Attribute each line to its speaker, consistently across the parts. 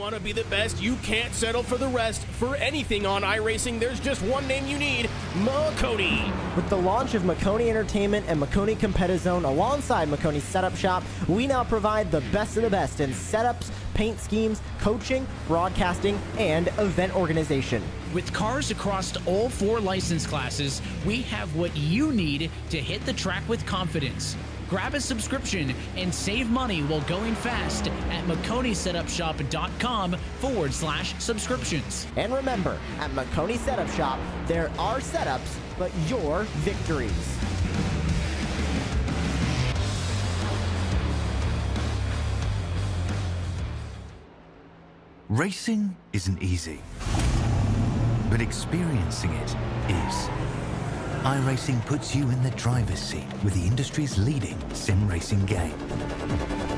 Speaker 1: want to be the best, you can't settle for the rest. For anything on iRacing, there's just one name you need: Maconi.
Speaker 2: With the launch of Maconi Entertainment and Maconi Competizone alongside Maconi Setup Shop, we now provide the best of the best in setups, paint schemes, coaching, broadcasting, and event organization.
Speaker 3: With cars across all 4 license classes, we have what you need to hit the track with confidence. Grab a subscription and save money while going fast at MaconiSetupShop.com/subscriptions.
Speaker 2: And remember, at Maconi Setup Shop, there are setups, but your victories.
Speaker 4: Racing isn't easy, but experiencing it is. iRacing puts you in the driver's seat with the industry's leading sim racing game.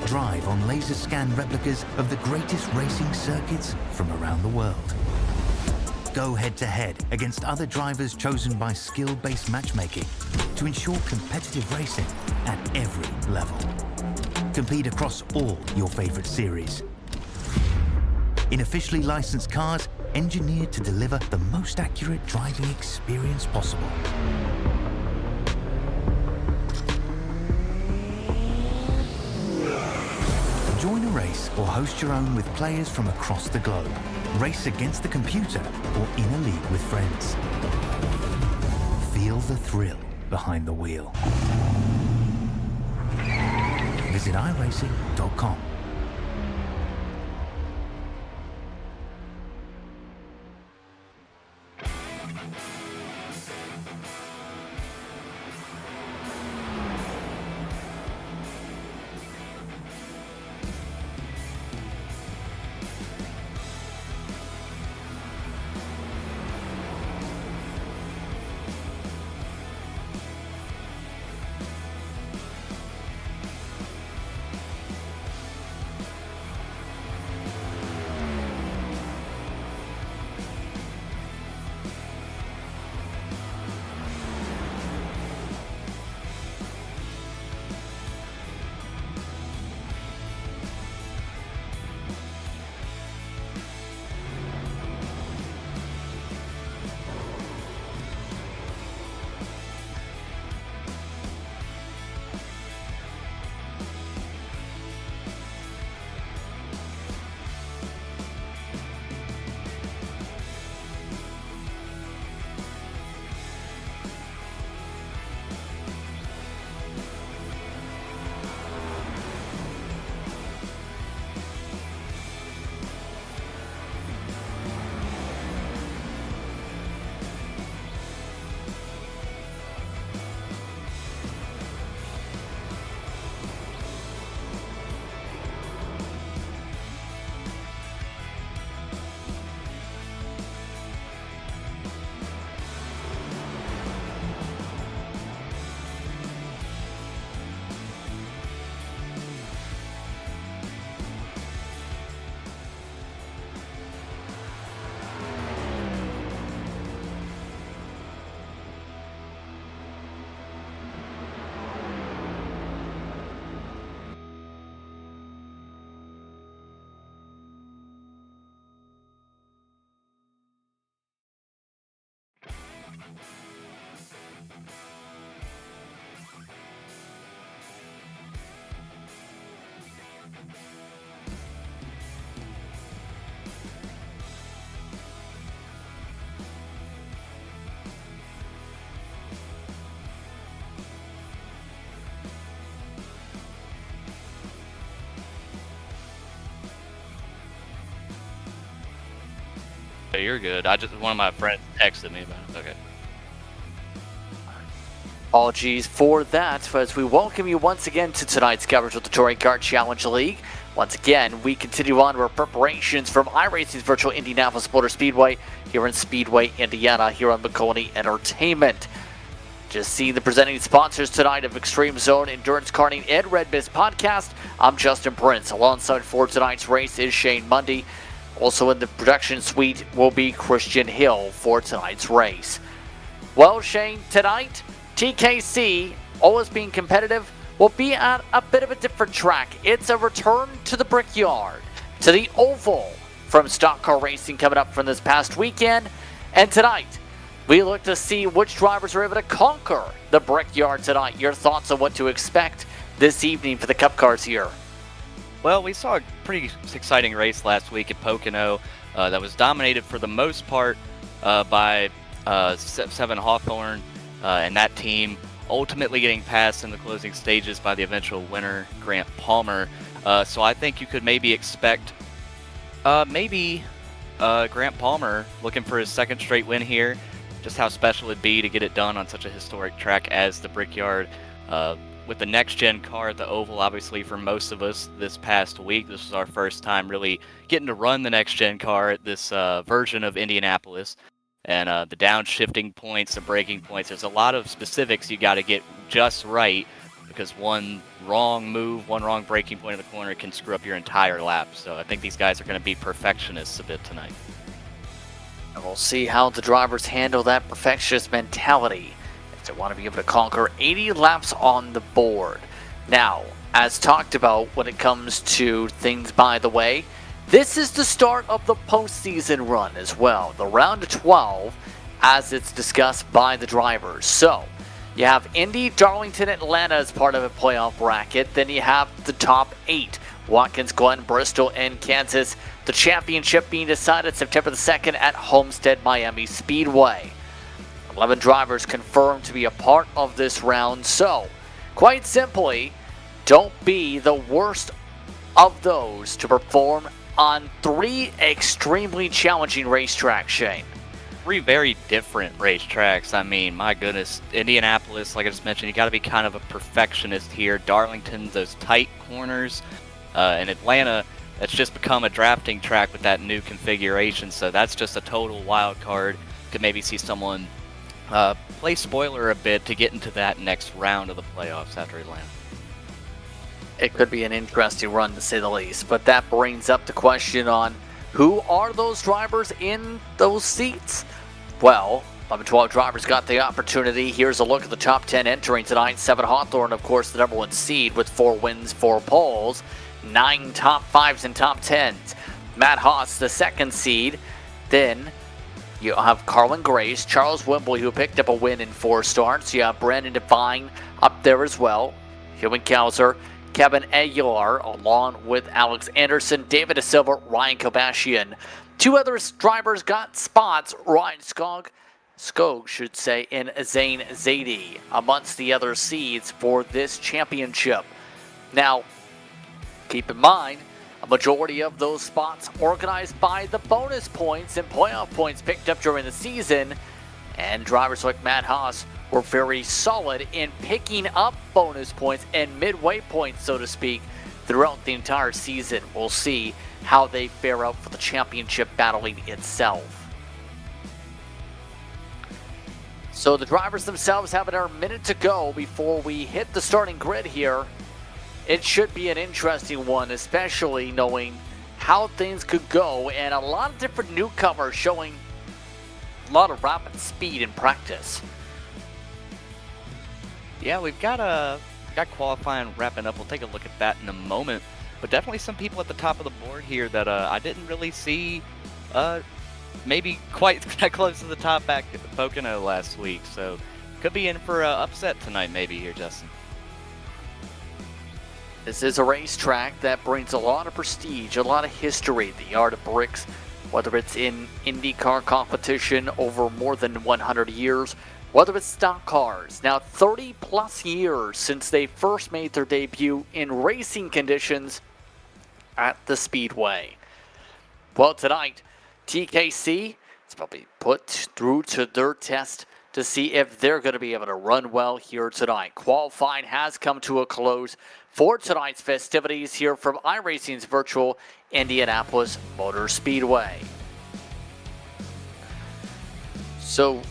Speaker 4: Drive on laser scan replicas of the greatest racing circuits from around the world. Go head to head against other drivers chosen by skill-based matchmaking to ensure competitive racing at every level. Compete across all your favorite series in officially licensed cars engineered to deliver the most accurate driving experience possible. Join a race or host your own with players from across the globe. Race against the computer or in a league with friends. Feel the thrill behind the wheel. Visit iRacing.com.
Speaker 5: Hey, you're good. One of my friends texted me about it. Okay.
Speaker 6: Apologies for that, as we welcome you once again to tonight's coverage of the Touring Kart Challenge League. Once again, we continue on our preparations from iRacing's virtual Indianapolis Motor Speedway here in Speedway, Indiana, here on Maconi Entertainment. Just seeing the presenting sponsors tonight of Extreme Zone, Endurance Karting, and Red Biz Podcast. I'm Justin Prince. Alongside for tonight's race is Shane Mundy. Also in the production suite will be Christian Hill for tonight's race. Well, Shane, tonight, TKC, always being competitive, will be at a bit of a different track. It's a return to the Brickyard, to the Oval, from stock car racing coming up from this past weekend. And tonight, we look to see which drivers are able to conquer the Brickyard tonight. Your thoughts on what to expect this evening for the Cup cars here?
Speaker 5: Well, we saw a pretty exciting race last week at Pocono that was dominated for the most part by Seven Hawthorne and that team, ultimately getting passed in the closing stages by the eventual winner, Grant Palmer. So I think you could maybe expect Grant Palmer looking for his second straight win here. Just how special it'd be to get it done on such a historic track as the Brickyard. With the next-gen car at the Oval, obviously for most of us this past week, this was our first time really getting to run the next-gen car at this version of Indianapolis. And the downshifting points, the braking points, there's a lot of specifics you got to get just right, because one wrong move, one wrong braking point in the corner can screw up your entire lap. So I think these guys are going to be perfectionists a bit tonight.
Speaker 6: And we'll see how the drivers handle that perfectionist mentality if they want to be able to conquer 80 laps on the board. Now, as talked about when it comes to things by the way, this is the start of the postseason run as well, the round of 12 as it's discussed by the drivers. So, you have Indy, Darlington, Atlanta as part of a playoff bracket. Then you have the top 8, Watkins Glen, Bristol, and Kansas. The championship being decided September the 2nd at Homestead Miami Speedway. 11 drivers confirmed to be a part of this round. So, quite simply, don't be the worst of those to perform on 3 extremely challenging racetracks, Shane.
Speaker 5: 3 very different racetracks. I mean, my goodness, Indianapolis, like I just mentioned, you got to be kind of a perfectionist here. Darlington, those tight corners, and Atlanta, that's just become a drafting track with that new configuration. So that's just a total wild card. Could maybe see someone play spoiler a bit to get into that next round of the playoffs after Atlanta.
Speaker 6: It could be an interesting run to say the least, but that brings up the question on who are those drivers in those seats? Well, 11-12 drivers got the opportunity. Here's a look at the top 10 entering tonight. 7 Hawthorne, of course, the number 1 seed with 4 wins, 4 poles, 9 top 5s and top 10s. Matt Haas, the 2nd seed. Then you have Carlin Grace, Charles Wembley, who picked up a win in 4 starts. You have Brandon Devine up there as well. Hewan Kauser, Kevin Aguilar, along with Alex Anderson, David De Silva, Ryan Kobashian. 2 other drivers got spots, Ryan Skog, and Zane Zadie amongst the other seeds for this championship. Now, keep in mind, a majority of those spots organized by the bonus points and playoff points picked up during the season, and drivers like Matt Haas were very solid in picking up bonus points and midway points, so to speak, throughout the entire season. We'll see how they fare out for the championship battling itself. So the drivers themselves have another minute to go before we hit the starting grid here. It should be an interesting one, especially knowing how things could go, and a lot of different newcomers showing a lot of rapid speed in practice.
Speaker 5: Yeah, we've got qualifying wrapping up. We'll take a look at that in a moment. But definitely some people at the top of the board here that I didn't really see maybe quite that close to the top back at the Pocono last week. So could be in for an upset tonight maybe here, Justin.
Speaker 6: This is a racetrack that brings a lot of prestige, a lot of history. The Yard of Bricks, whether it's in IndyCar competition over more than 100 years, whether it's stock cars. Now 30 plus years since they first made their debut in racing conditions at the Speedway. Well, tonight, TKC is probably put through to their test to see if they're going to be able to run well here tonight. Qualifying has come to a close for tonight's festivities here from iRacing's virtual Indianapolis Motor Speedway. So,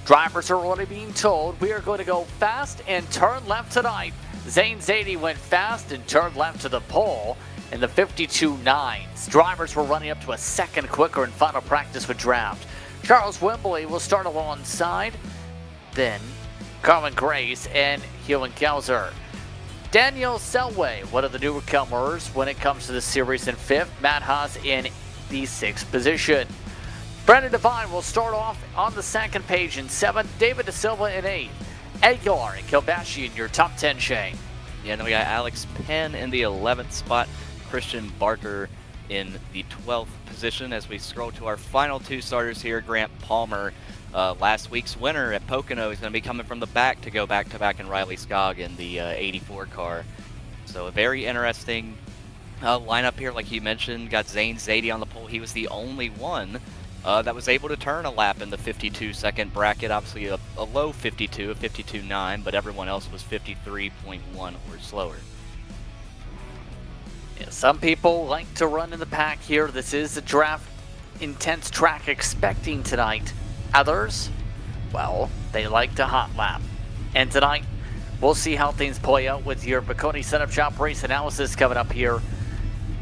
Speaker 6: drivers are already being told we are going to go fast and turn left tonight. Zane Zadie went fast and turned left to the pole in the 52.9s. Drivers were running up to a second quicker in final practice with draft. Charles Wembley will start alongside, then Carmen Grace and Hewan Kauser. Daniel Selway, one of the newcomers when it comes to the series in 5th. Matt Haas in the 6th position. Brandon Devine will start off on the second page in 7th, David De Silva in 8th, Aguilar and Kilbashi in your top 10, Shane.
Speaker 5: Yeah, then we got Alex Penn in the 11th spot, Christian Barker in the 12th position. As we scroll to our final 2 starters here, Grant Palmer, last week's winner at Pocono, is going to be coming from the back to go back-to-back in Riley Skog in the 84 car. So a very interesting lineup here, like you mentioned. Got Zane Zadie on the pole. He was the only one that was able to turn a lap in the 52-second bracket. Obviously a low 52, a 52.9, but everyone else was 53.1 or slower.
Speaker 6: Yeah, some people like to run in the pack here. This is a draft intense track expecting tonight. Others, well, they like to hot lap. And tonight, we'll see how things play out with your Maconi Setup Shop race analysis coming up here.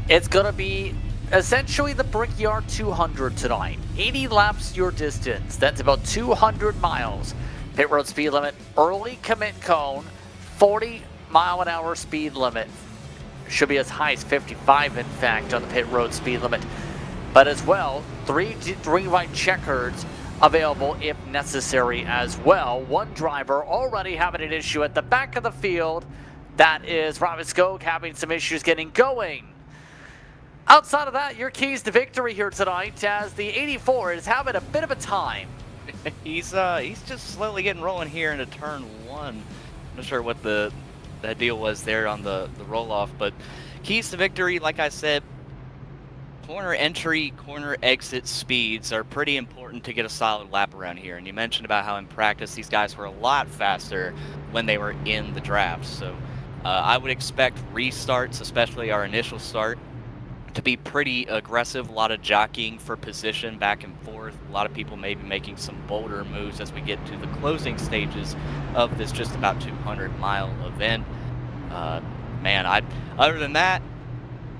Speaker 6: It's going to be essentially the Brickyard 200 tonight. 80 laps your distance. That's about 200 miles. Pit road speed limit, early commit cone, 40-mile-an-hour speed limit. Should be as high as 55, in fact, on the pit road speed limit. But as well, three white checkers available if necessary as well. One driver already having an issue at the back of the field. That is Robert Skog having some issues getting going. Outside of that, your keys to victory here tonight as the 84 is having a bit of a time.
Speaker 5: He's just slowly getting rolling here into turn 1. I'm not sure what the deal was there on the roll-off, but keys to victory, like I said, corner entry, corner exit speeds are pretty important to get a solid lap around here. And you mentioned about how in practice these guys were a lot faster when they were in the drafts. So I would expect restarts, especially our initial start, to be pretty aggressive. A lot of jockeying for position back and forth. A lot of people maybe making some bolder moves as we get to the closing stages of this just about 200-mile event. Other than that,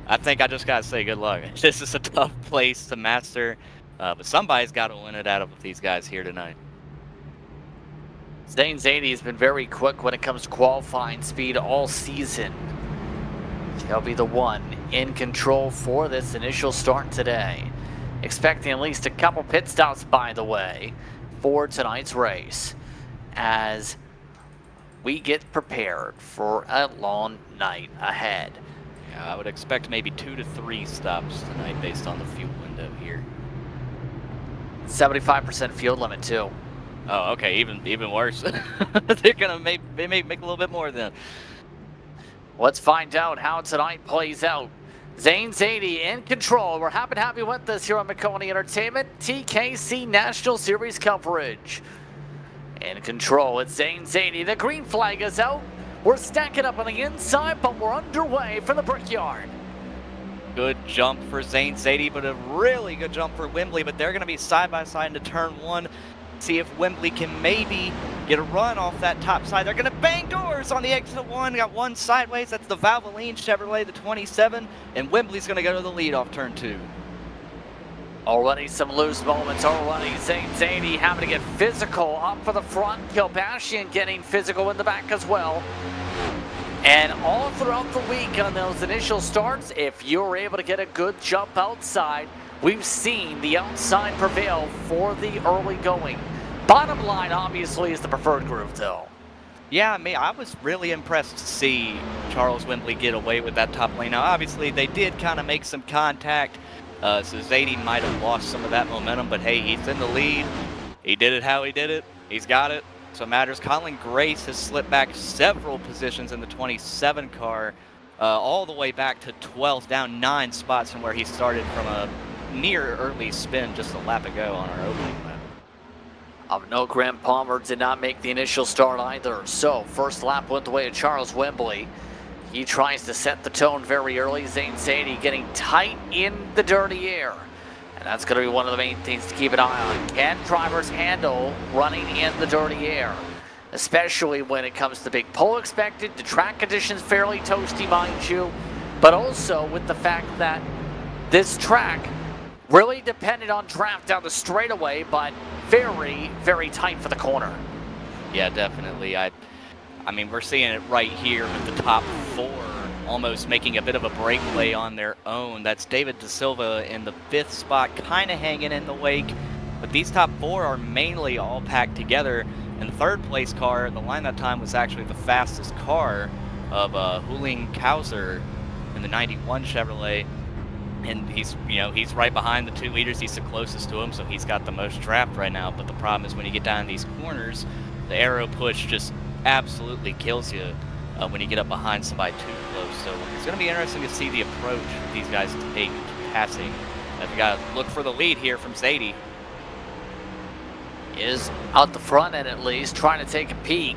Speaker 5: I think I just got to say good luck. This is a tough place to master, but somebody's got to win it out of these guys here tonight.
Speaker 6: Zane Zadie has been very quick when it comes to qualifying speed all season. He'll be the one in control for this initial start today. Expecting at least a couple pit stops, by the way, for tonight's race as we get prepared for a long night ahead.
Speaker 5: Yeah, I would expect maybe 2 to 3 stops tonight based on the fuel window here.
Speaker 6: 75% fuel limit too.
Speaker 5: Oh, okay, even worse. They're gonna make a little bit more then.
Speaker 6: Let's find out how tonight plays out. Zane Zadie in control. We're happy to have you with us here on Maconi Entertainment TKC National Series coverage. In control, it's Zane Zadie. The green flag is out. We're stacking up on the inside, but we're underway for the Brickyard.
Speaker 5: Good jump for Zane Zadie, but a really good jump for Wembley. But they're going to be side by side into turn 1. See if Wembley can maybe get a run off that top side. They're going to bang doors on the exit of 1. Got one sideways. That's the Valvoline Chevrolet, the 27. And Wembley's going to go to the lead off turn 2.
Speaker 6: Already some loose moments already. Zane Zadie having to get physical up for the front. Kilbashian getting physical in the back as well. And all throughout the week on those initial starts, if you're able to get a good jump outside, we've seen the outside prevail for the early going. Bottom line, obviously, is the preferred groove, though.
Speaker 5: Yeah, I was really impressed to see Charles Wembley get away with that top lane. Now, obviously, they did kind of make some contact. So Zadie might have lost some of that momentum, but hey, he's in the lead. He did it how he did it. He's got it. So it matters. Colin Grace has slipped back several positions in the 27 car, all the way back to 12th, down 9 spots from where he started from a near early spin just a lap ago on our opening lap.
Speaker 6: Of note, Grant Palmer did not make the initial start either. So first lap went the way of Charles Wembley. He tries to set the tone very early. Zane Zadie getting tight in the dirty air. And that's going to be one of the main things to keep an eye on. Can drivers handle running in the dirty air? Especially when it comes to big pole expected, the track conditions fairly toasty, mind you. But also with the fact that this track really depended on draft down the straightaway, but very, very tight for the corner.
Speaker 5: Yeah, definitely. I mean, we're seeing it right here with the top 4 almost making a bit of a breakaway on their own. That's David De Silva in the 5th spot, kind of hanging in the wake. But these top 4 are mainly all packed together. And the 3rd place car, the line that time was actually the fastest car of Huling Kauser in the 91 Chevrolet. And he's right behind the 2 leaders. He's the closest to him, so he's got the most draft right now. But the problem is when you get down these corners, the aero push just absolutely kills you when you get up behind somebody too close. So it's going to be interesting to see the approach these guys take passing. We got to look for the lead here from Zadie.
Speaker 6: Is out the front end at least, trying to take a peek.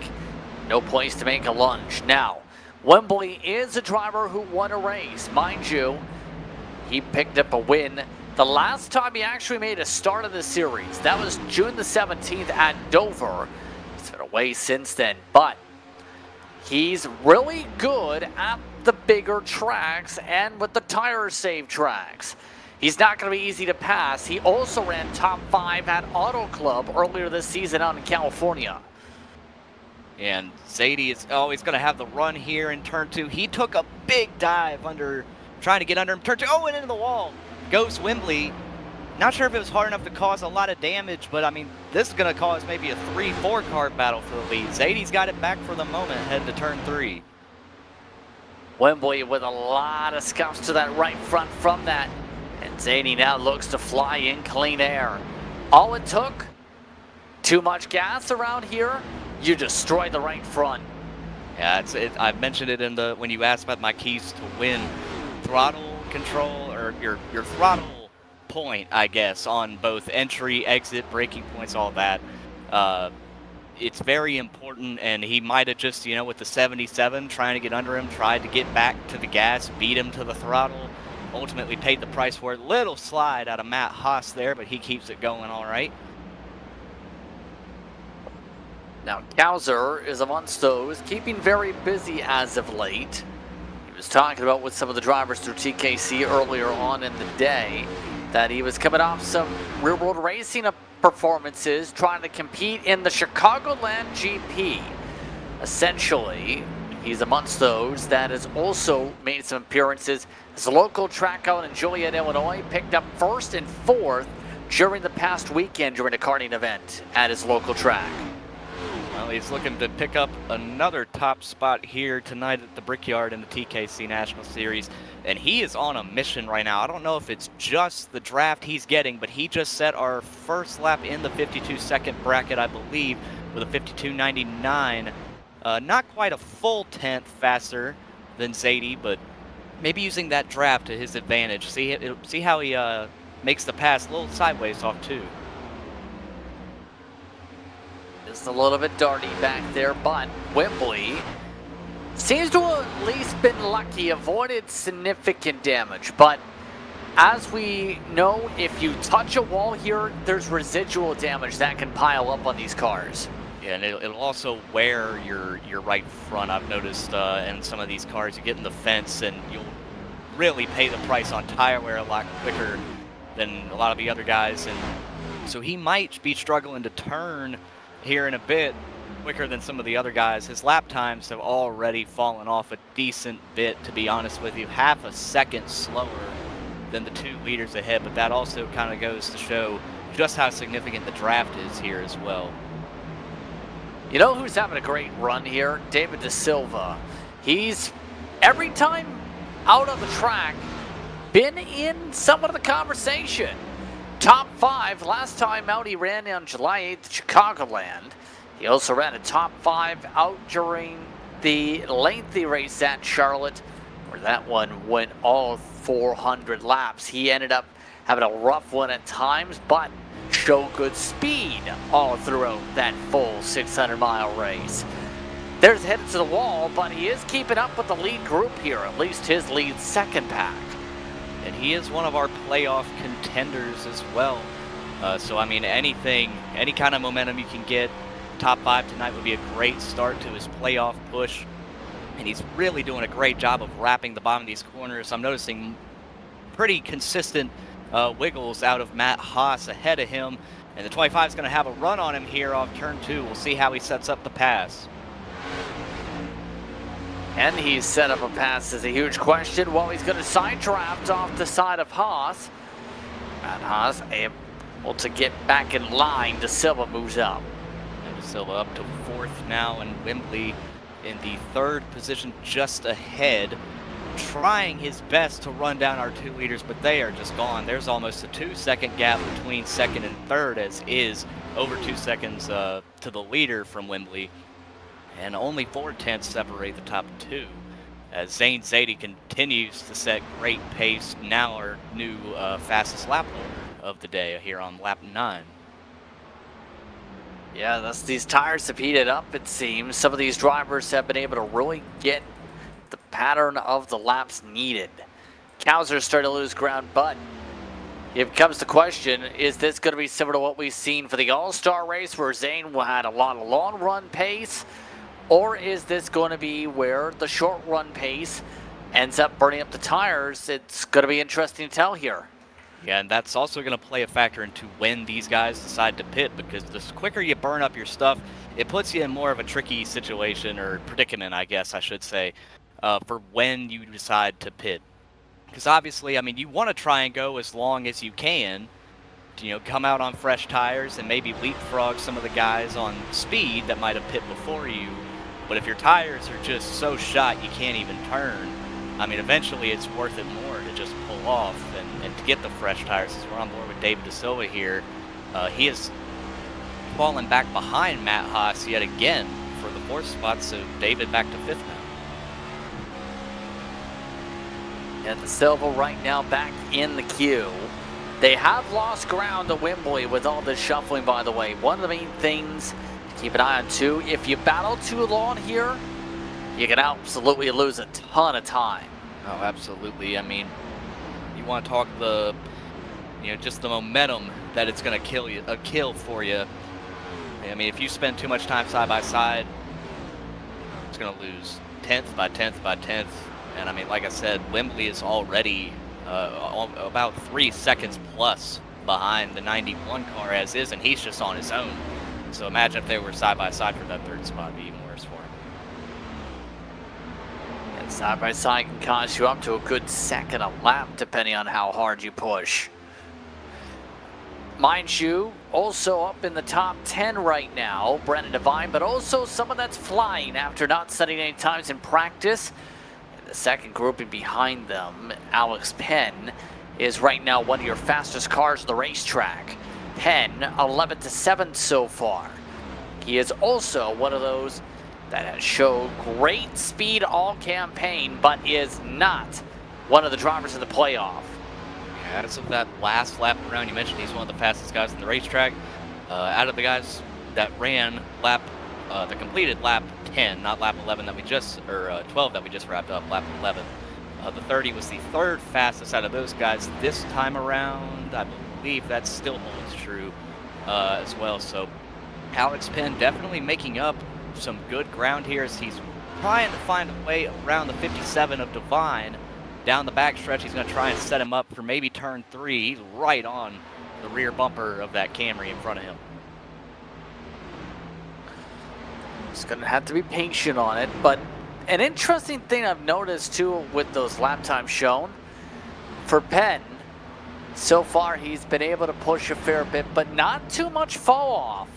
Speaker 6: No place to make a lunge. Now, Wembley is a driver who won a race. Mind you, he picked up a win the last time he actually made a start of the series. That was June the 17th at Dover. He's been away since then, but he's really good at the bigger tracks and with the tire save tracks. He's not going to be easy to pass. He also ran top 5 at Auto Club earlier this season out in California.
Speaker 5: And Zadie is always going to have the run here in turn 2. He took a big dive under, trying to get under him. Turn 2, and into the wall. Goes Wembley. Not sure if it was hard enough to cause a lot of damage, but I mean, this is going to cause maybe a 3-4 car battle for the lead. Zadie's got it back for the moment, heading to turn 3.
Speaker 6: Wembley with a lot of scuffs to that right front from that. And Zadie now looks to fly in clean air. All it took, too much gas around here, you destroy the right front.
Speaker 5: Yeah, I mentioned it in the when you asked about my keys to win. Throttle control, or your throttle point, I guess, on both entry, exit, braking points, all that. It's very important, and he might have just, with the 77, trying to get under him, tried to get back to the gas, beat him to the throttle. Ultimately paid the price for it. Little slide out of Matt Haas there, but he keeps it going all right.
Speaker 6: Now, Kauser is amongst those, keeping very busy as of late. He was talking about with some of the drivers through TKC earlier on in the day that he was coming off some real-world racing performances, trying to compete in the Chicagoland GP. Essentially, he's amongst those that has also made some appearances as a local track out in Joliet, Illinois, picked up 1st and 4th during the past weekend during a karting event at his local track.
Speaker 5: Well, he's looking to pick up another top spot here tonight at the Brickyard in the TKC National Series, and he is on a mission right now. I don't know if it's just the draft he's getting, but he just set our first lap in the 52-second bracket, I believe, with a 52.99. Not quite a full 10th faster than Zadie, but maybe using that draft to his advantage. See how he makes the pass a little sideways off 2.
Speaker 6: Just a little bit darty back there, but Wembley seems to have at least been lucky, avoided significant damage. But as we know, if you touch a wall here, there's residual damage that can pile up on these cars.
Speaker 5: Yeah, and it'll also wear your right front. I've noticed in some of these cars, you get in the fence and you'll really pay the price on tire wear a lot quicker than a lot of the other guys. And so he might be struggling to turn here in a bit quicker than some of the other guys. His lap times have already fallen off a decent bit, to be honest with you. Half a second slower than the 2 leaders ahead, but that also kind of goes to show just how significant the draft is here as well.
Speaker 6: You know who's having a great run here? David De Silva. He's, every time out on the track, been in some of the conversation. Top 5, last time out he ran on July 8th at Chicagoland. He also ran a top 5 out during the lengthy race at Charlotte, where that one went all 400 laps. He ended up having a rough one at times, but showed good speed all throughout that full 600-mile race. There's headed to the wall, but he is keeping up with the lead group here, at least his lead second pack.
Speaker 5: And he is one of our playoff contenders as well. So, I mean, any kind of momentum you can get, top 5 tonight would be a great start to his playoff push. And he's really doing a great job of wrapping the bottom of these corners. I'm noticing pretty consistent wiggles out of Matt Haas ahead of him. And the 25 is going to have a run on him here off turn 2. We'll see how he sets up the pass.
Speaker 6: And he set up a pass is a huge question. Well, he's going to side draft off the side of Haas. And Haas able to get back in line. De Silva moves up.
Speaker 5: And De Silva up to 4th now, and Wembley in the 3rd position just ahead, trying his best to run down our 2 leaders, but they are just gone. There's almost a 2-second gap between 2nd and 3rd, as is over 2 seconds to the leader from Wembley. And only 4/10 separate the top 2, as Zane Zadie continues to set great pace. Now our new fastest lap holder of the day here on lap 9.
Speaker 6: Yeah, these tires have heated up, it seems. Some of these drivers have been able to really get the pattern of the laps needed. Kowser's starting to lose ground, but it becomes the question, is this going to be similar to what we've seen for the All-Star race, where Zane had a lot of long-run pace? Or is this going to be where the short run pace ends up burning up the tires? It's going to be interesting to tell here.
Speaker 5: Yeah, and that's also going to play a factor into when these guys decide to pit, because the quicker you burn up your stuff, it puts you in more of a tricky situation, or predicament, I guess I should say, for when you decide to pit. Because obviously, I mean, you want to try and go as long as you can, you know, come out on fresh tires and maybe leapfrog some of the guys on speed that might have pit before you. But if your tires are just so shot you can't even turn, I mean, eventually it's worth it more to just pull off and to get the fresh tires. As we're on board with David De Silva here, he has fallen back behind Matt Haas yet again for the 4th spot, so David back to 5th now.
Speaker 6: And De Silva right now back in the queue. They have lost ground to Wembley with all this shuffling, by the way. One of the main things keep an eye on too, if you battle too long here, you can absolutely lose a ton of time.
Speaker 5: Oh, absolutely. I mean, you want to talk the, you know, just the momentum that it's going to kill for you. I mean, if you spend too much time side by side, it's going to lose 10th by 10th by 10th. And I mean, like I said, Wembley is already about 3 seconds plus behind the 91 car as is, and he's just on his own. So imagine if they were side by side for that 3rd spot, it'd be even worse for him.
Speaker 6: And side by side can cost you up to a good second a lap, depending on how hard you push. Mind you, also up in the top 10 right now, Brennan Devine, but also someone that's flying after not setting any times in practice. And the second grouping behind them, Alex Penn, is right now one of your fastest cars on the racetrack. Penn, 11th to 7th so far. He is also one of those that has showed great speed all campaign, but is not one of the drivers in the playoff.
Speaker 5: Yeah, as of that last lap around, you mentioned he's one of the fastest guys on the racetrack. Out of the guys that ran the completed lap 10, not lap 11 that we just, or 12 that we just wrapped up, lap 11. The 30 was the 3rd fastest out of those guys this time around. I believe that still holds true as well. So Alex Penn definitely making up some good ground here as he's trying to find a way around the 57 of Devine down the backstretch. He's going to try and set him up for maybe turn 3. He's right on the rear bumper of that Camry in front of him.
Speaker 6: He's going to have to be patient on it, but an interesting thing I've noticed too with those lap times shown, for Penn, so far he's been able to push a fair bit, but not too much fall off.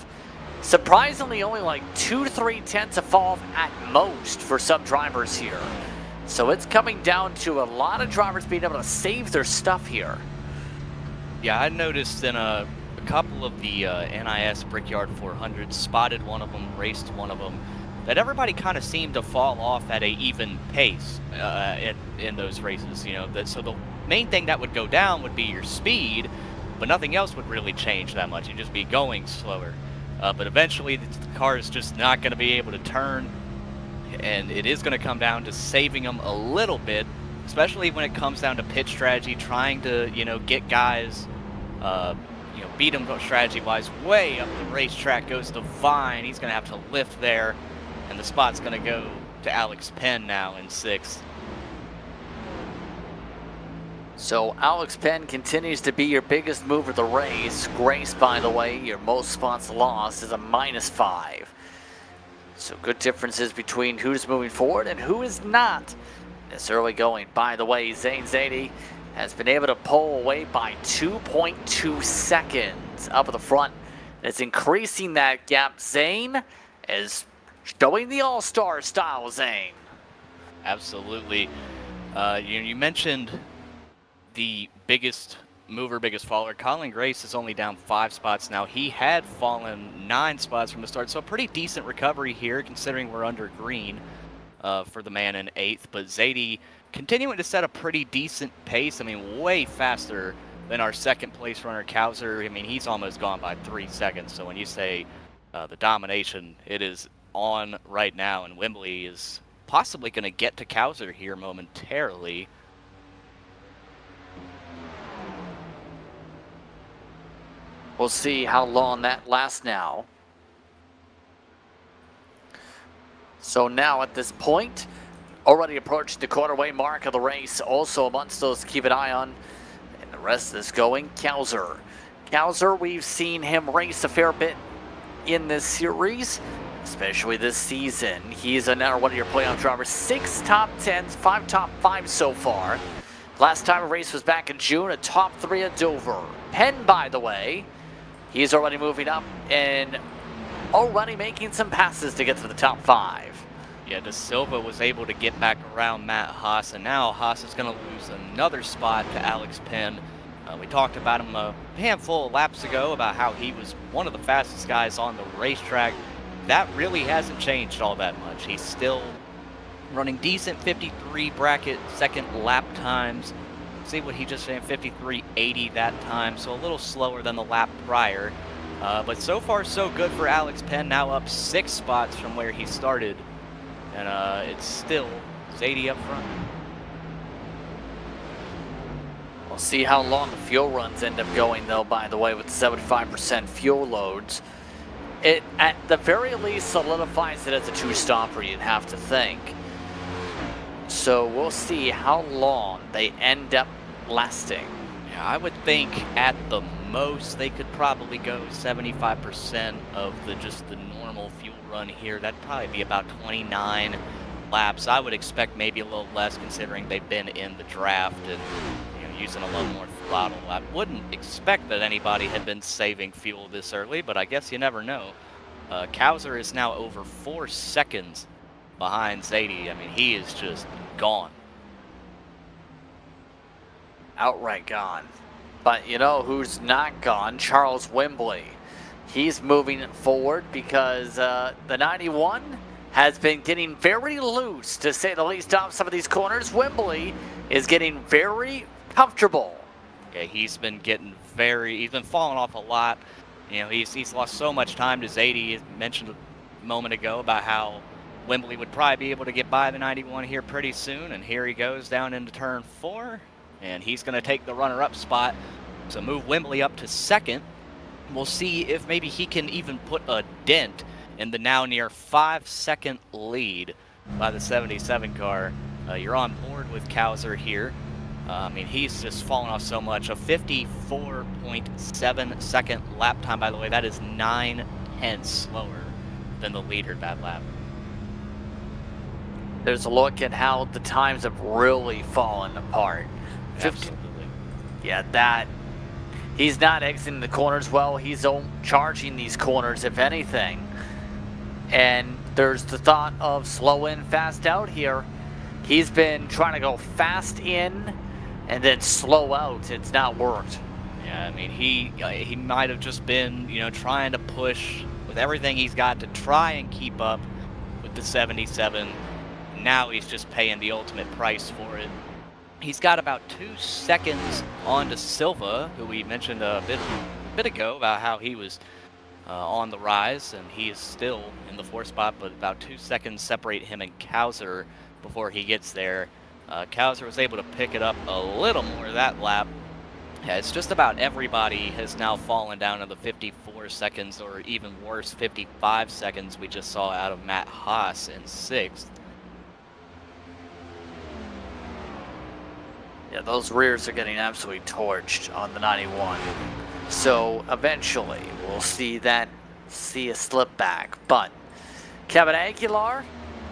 Speaker 6: Surprisingly, only like 2 to 3 tenths of fall off at most for some drivers here. So it's coming down to a lot of drivers being able to save their stuff here.
Speaker 5: Yeah, I noticed in a couple of the NIS Brickyard 400s, spotted one of them, raced one of them, that everybody kind of seemed to fall off at a even pace in those races. You know, so the main thing that would go down would be your speed, but nothing else would really change that much. You'd just be going slower. But eventually the car is just not going to be able to turn, and it is going to come down to saving them a little bit, especially when it comes down to pit strategy, trying to, you know, get guys, you know, beat them strategy-wise. Way up the racetrack goes Devine. He's going to have to lift there, and the spot's going to go to Alex Penn now in 6th.
Speaker 6: So Alex Penn continues to be your biggest move of the race. Grace, by the way, your most spots lost, is a -5. So good differences between who's moving forward and who is not this early going. By the way, Zane Zadie has been able to pull away by 2.2 seconds up at the front. It's increasing that gap. Zane is showing the all-star style, Zane.
Speaker 5: Absolutely. You mentioned the biggest mover, biggest faller. Colin Grace is only down 5 spots now. He had fallen 9 spots from the start, so a pretty decent recovery here considering we're under green for the man in 8th. But Zadie continuing to set a pretty decent pace. I mean, way faster than our second place runner, Kauser. I mean, he's almost gone by 3 seconds. So when you say the domination, it is on right now, and Wembley is possibly going to get to Kauser here momentarily.
Speaker 6: We'll see how long that lasts now. So now at this point, already approaching the quarterway mark of the race. Also amongst those to keep an eye on, and the rest of this going, Kauser. Kauser, we've seen him race a fair bit in this series, especially this season. He's another one of your playoff drivers. 6 top 10s, 5 top 5s so far. Last time a race was back in June, a top 3 at Dover. Penn, by the way, he's already moving up and already making some passes to get to the top 5.
Speaker 5: Yeah, De Silva was able to get back around Matt Haas, and now Haas is going to lose another spot to Alex Penn. We talked about him a handful of laps ago about how he was one of the fastest guys on the racetrack. That really hasn't changed all that much. He's still running decent 53 bracket second lap times. See what he just ran, 53.80 that time, so a little slower than the lap prior. But so far so good for Alex Penn, now up 6 spots from where he started. And it's still Zadie up front.
Speaker 6: We'll see how long the fuel runs end up going, though, by the way, with 75% fuel loads. It, at the very least, solidifies it as a 2-stopper, you'd have to think. So we'll see how long they end up lasting.
Speaker 5: Yeah, I would think at the most they could probably go 75% of just the normal fuel run here. That'd probably be about 29 laps. I would expect maybe a little less considering they've been in the draft and using a little more throttle. I wouldn't expect that anybody had been saving fuel this early, but I guess you never know. Kauser is now over 4 seconds behind Zadie. I mean, he is just gone.
Speaker 6: Outright gone. But you know who's not gone? Charles Wembley. He's moving forward because the 91 has been getting very loose, to say the least, off some of these corners. Wembley is getting very comfortable.
Speaker 5: Yeah, he's been falling off a lot. You know, he's lost so much time to Zadie. He mentioned a moment ago about how Wembley would probably be able to get by the 91 here pretty soon, and here he goes down into turn 4, and he's going to take the runner-up spot. So move Wembley up to 2nd. We'll see if maybe he can even put a dent in the now near 5-second lead by the 77 car. You're on board with Kauser here. I mean, he's just fallen off so much. A 54.7 second lap time, by the way. That is 9/10 slower than the leader that lap.
Speaker 6: There's a look at how the times have really fallen apart.
Speaker 5: Absolutely.
Speaker 6: Yeah, that. He's not exiting the corners well. He's charging these corners, if anything. And there's the thought of slow in, fast out here. He's been trying to go fast in and then slow out. It's not worked.
Speaker 5: Yeah, I mean, he might have just been, trying to push with everything he's got to try and keep up with the 77. Now he's just paying the ultimate price for it. He's got about 2 seconds on to Silva, who we mentioned a bit ago about how he was on the rise, and he is still in the 4th spot, but about 2 seconds separate him and Kauser before he gets there. Kauser was able to pick it up a little more that lap. Yeah, it's just about everybody has now fallen down to the 54 seconds, or even worse, 55 seconds we just saw out of Matt Haas in 6th.
Speaker 6: Yeah, those rears are getting absolutely torched on the 91. So eventually we'll see a slip back. But Kevin Aguilar,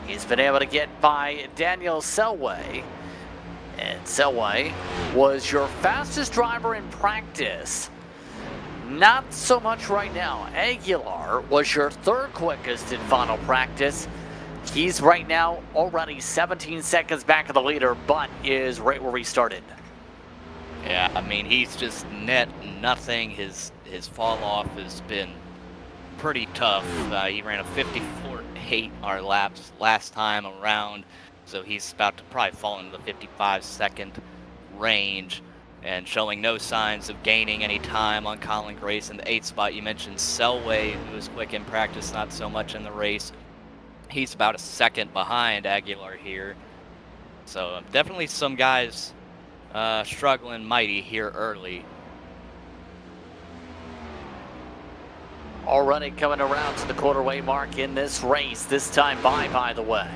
Speaker 6: he's been able to get by Daniel Selway. And Selway was your fastest driver in practice. Not so much right now. Aguilar was your third quickest in final practice. He's right now already 17 seconds back of the leader, but is right where he started.
Speaker 5: Yeah, I mean, he's just net nothing. His fall off has been pretty tough. He ran a 54.8 our laps last time around, so he's about to probably fall into the 55-second range, and showing no signs of gaining any time on Colin Grace in the 8th spot. You mentioned Selway, who was quick in practice, not so much in the race. He's about a second behind Aguilar here. So definitely some guys struggling mighty here early.
Speaker 6: Already coming around to the quarter-way mark in this race, this time by the way.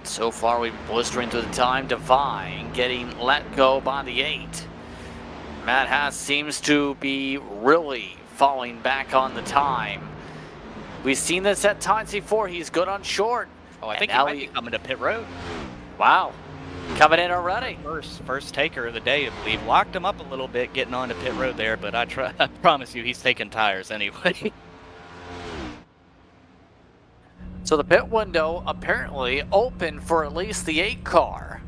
Speaker 6: So far we've been blistering through the time, defying, getting let go by the 8. Matt Haas seems to be really falling back on the time. We've seen this at times before. He's good on short.
Speaker 5: Oh, I think he might be coming to pit road.
Speaker 6: Wow. Coming in already.
Speaker 5: First taker of the day, I believe. Locked him up a little bit getting onto pit road there, but I promise you he's taking tires anyway.
Speaker 6: So the pit window apparently open for at least the 8 car.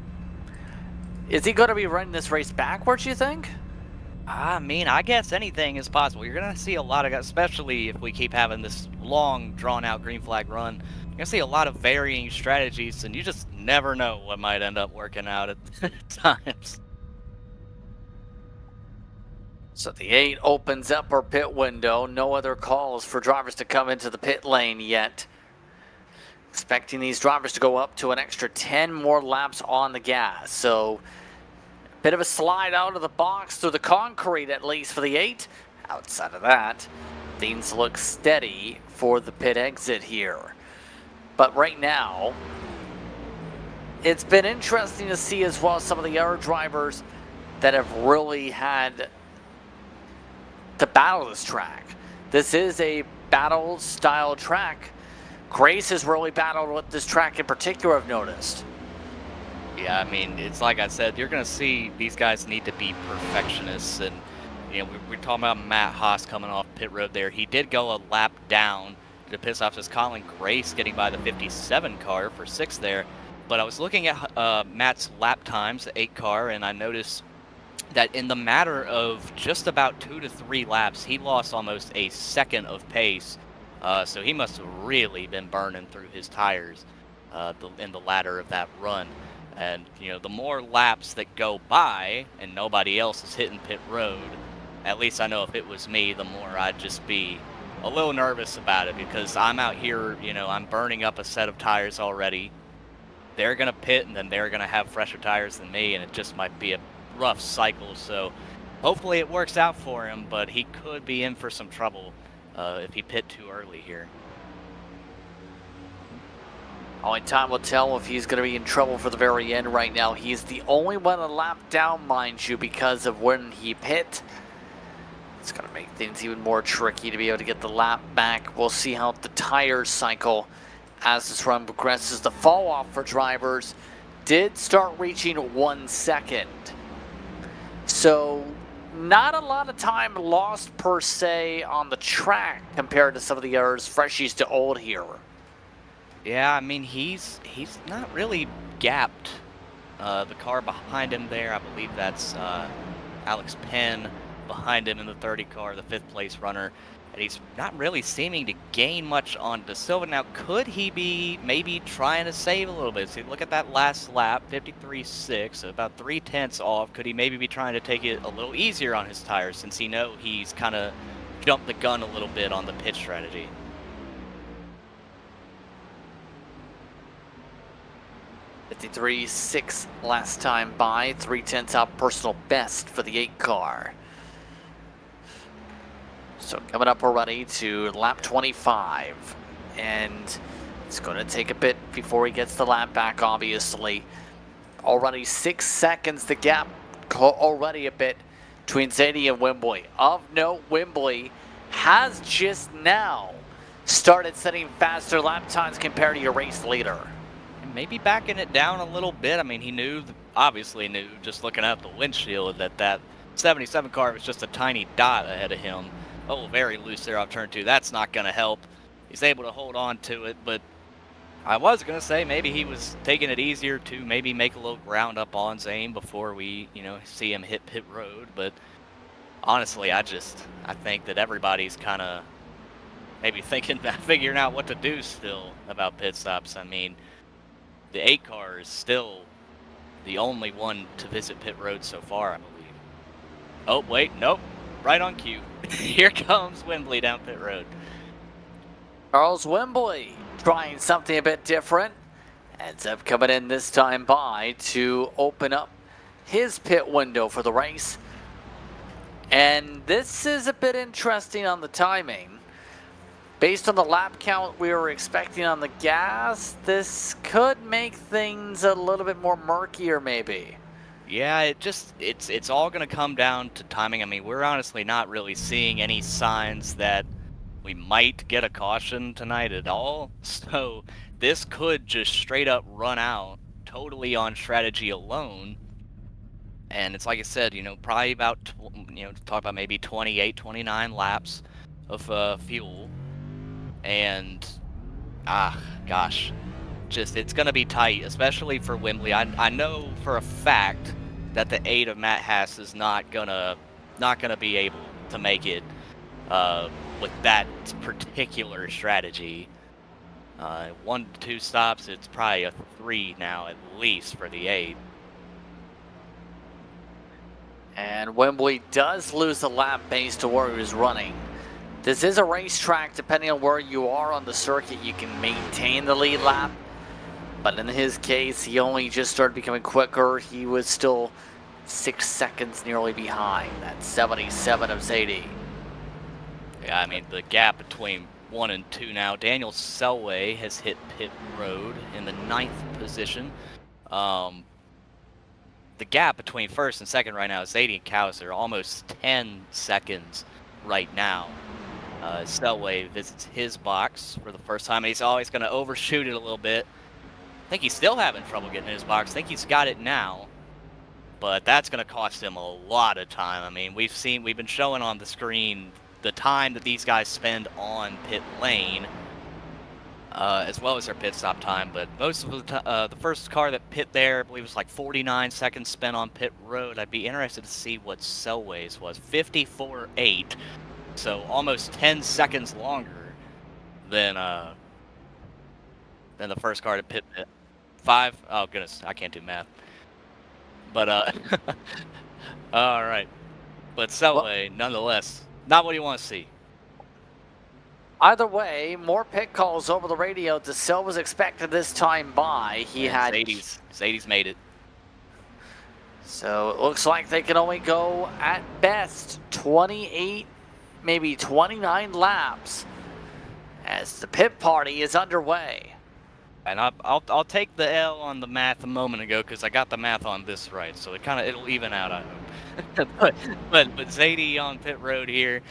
Speaker 6: Is he going to be running this race backwards, you think?
Speaker 5: I mean, I guess anything is possible. You're going to see a lot of guys, especially if we keep having this long, drawn-out green flag run. You're going to see a lot of varying strategies, and you just never know what might end up working out at times.
Speaker 6: So the 8 opens up our pit window. No other calls for drivers to come into the pit lane yet. Expecting these drivers to go up to an extra 10 more laps on the gas. So bit of a slide out of the box through the concrete, at least for the 8. Outside of that, things look steady for the pit exit here. But right now, it's been interesting to see as well some of the other drivers that have really had to battle this track. This is a battle style track. Grace has really battled with this track in particular, I've noticed.
Speaker 5: Yeah, I mean, it's like I said, you're going to see these guys need to be perfectionists. And, you know, we're talking about Matt Haas coming off pit road there. He did go a lap down to piss off his Colin Grace, getting by the 57 car for 6th there. But I was looking at Matt's lap times, the 8 car, and I noticed that in the matter of just about 2 to 3 laps, he lost almost a second of pace. So he must have really been burning through his tires in the latter of that run. And, you know, the more laps that go by and nobody else is hitting pit road, at least I know if it was me, the more I'd just be a little nervous about it, because I'm out here, you know, I'm burning up a set of tires already. They're going to pit, and then they're going to have fresher tires than me, and it just might be a rough cycle. So hopefully it works out for him, but he could be in for some trouble if he pit too early here.
Speaker 6: Only time will tell if he's going to be in trouble for the very end right now. He's the only one a lap down, mind you, because of when he pit. It's going to make things even more tricky to be able to get the lap back. We'll see how the tires cycle as this run progresses. The fall off for drivers did start reaching 1 second. So not a lot of time lost per se on the track compared to some of the others, freshies to old here.
Speaker 5: Yeah, I mean, he's not really gapped the car behind him there. I believe that's Alex Penn behind him in the 30 car, the 5th place runner. And he's not really seeming to gain much on De Silva. Now, could he be maybe trying to save a little bit? See, look at that last lap, 53.6, about 0.3 off. Could he maybe be trying to take it a little easier on his tires, since he know he's kind of jumped the gun a little bit on the pit strategy?
Speaker 6: 53.6 last time by, 0.3 out personal best for the 8 car. So coming up already to lap 25, and it's going to take a bit before he gets the lap back, obviously. Already 6 seconds, the gap already a bit between Zadie and Wembley. Of note, Wembley has just now started setting faster lap times compared to your race leader.
Speaker 5: And maybe backing it down a little bit. I mean, he knew, obviously knew, just looking out the windshield, that 77 car was just a tiny dot ahead of him. Oh, very loose there off turn 2. That's not going to help. He's able to hold on to it, but I was going to say maybe he was taking it easier to maybe make a little ground up on Zane before we, see him hit pit road. But honestly, I think that everybody's kind of maybe figuring out what to do still about pit stops. I mean, the 8 car is still the only one to visit pit road so far, I believe. Oh, wait, nope. Right on cue. Here comes Wembley down pit road.
Speaker 6: Charles Wembley trying something a bit different. Ends up coming in this time by to open up his pit window for the race. And this is a bit interesting on the timing. Based on the lap count we were expecting on the gas, this could make things a little bit more murkier maybe.
Speaker 5: Yeah, it's all going to come down to timing. I mean, we're honestly not really seeing any signs that we might get a caution tonight at all. So this could just straight up run out totally on strategy alone. And it's like I said, probably about, talk about maybe 28, 29 laps of fuel. And, gosh, it's going to be tight, especially for Wembley. I know for a fact that the 8 of Matt Haas is not gonna be able to make it with that particular strategy. 1 to 2 stops, it's probably a 3 now at least for the 8.
Speaker 6: And Wembley does lose a lap based on where he was running. This is a racetrack. Depending on where you are on the circuit, you can maintain the lead lap. But in his case, he only just started becoming quicker. He was still 6 seconds nearly behind that 77 of Zadie.
Speaker 5: Yeah, I mean, the gap between 1 and 2 now. Daniel Selway has hit pit road in the 9th position. The gap between 1st and 2nd right now is Zadie and Kowser, almost 10 seconds right now. Selway visits his box for the first time. He's always going to overshoot it a little bit. I think he's still having trouble getting in his box. I think he's got it now, but that's going to cost him a lot of time. I mean, we've been showing on the screen the time that these guys spend on pit lane, as well as their pit stop time. But most of the first car that pit there, I believe, was like 49 seconds spent on pit road. I'd be interested to see what Selway's was. 54.8, so almost 10 seconds longer than the first car to pit. 5? Oh goodness, I can't do math. But all right. But Selway, nonetheless, not what you want to see.
Speaker 6: Either way, more pit calls over the radio. DeSilva was expected this time by. He had
Speaker 5: Zadie's made it.
Speaker 6: So it looks like they can only go at best 28, maybe 29 laps as the pit party is underway.
Speaker 5: And I'll take the L on the math a moment ago because I got the math on this right, so it'll even out, I hope. but Zadie on pit road here,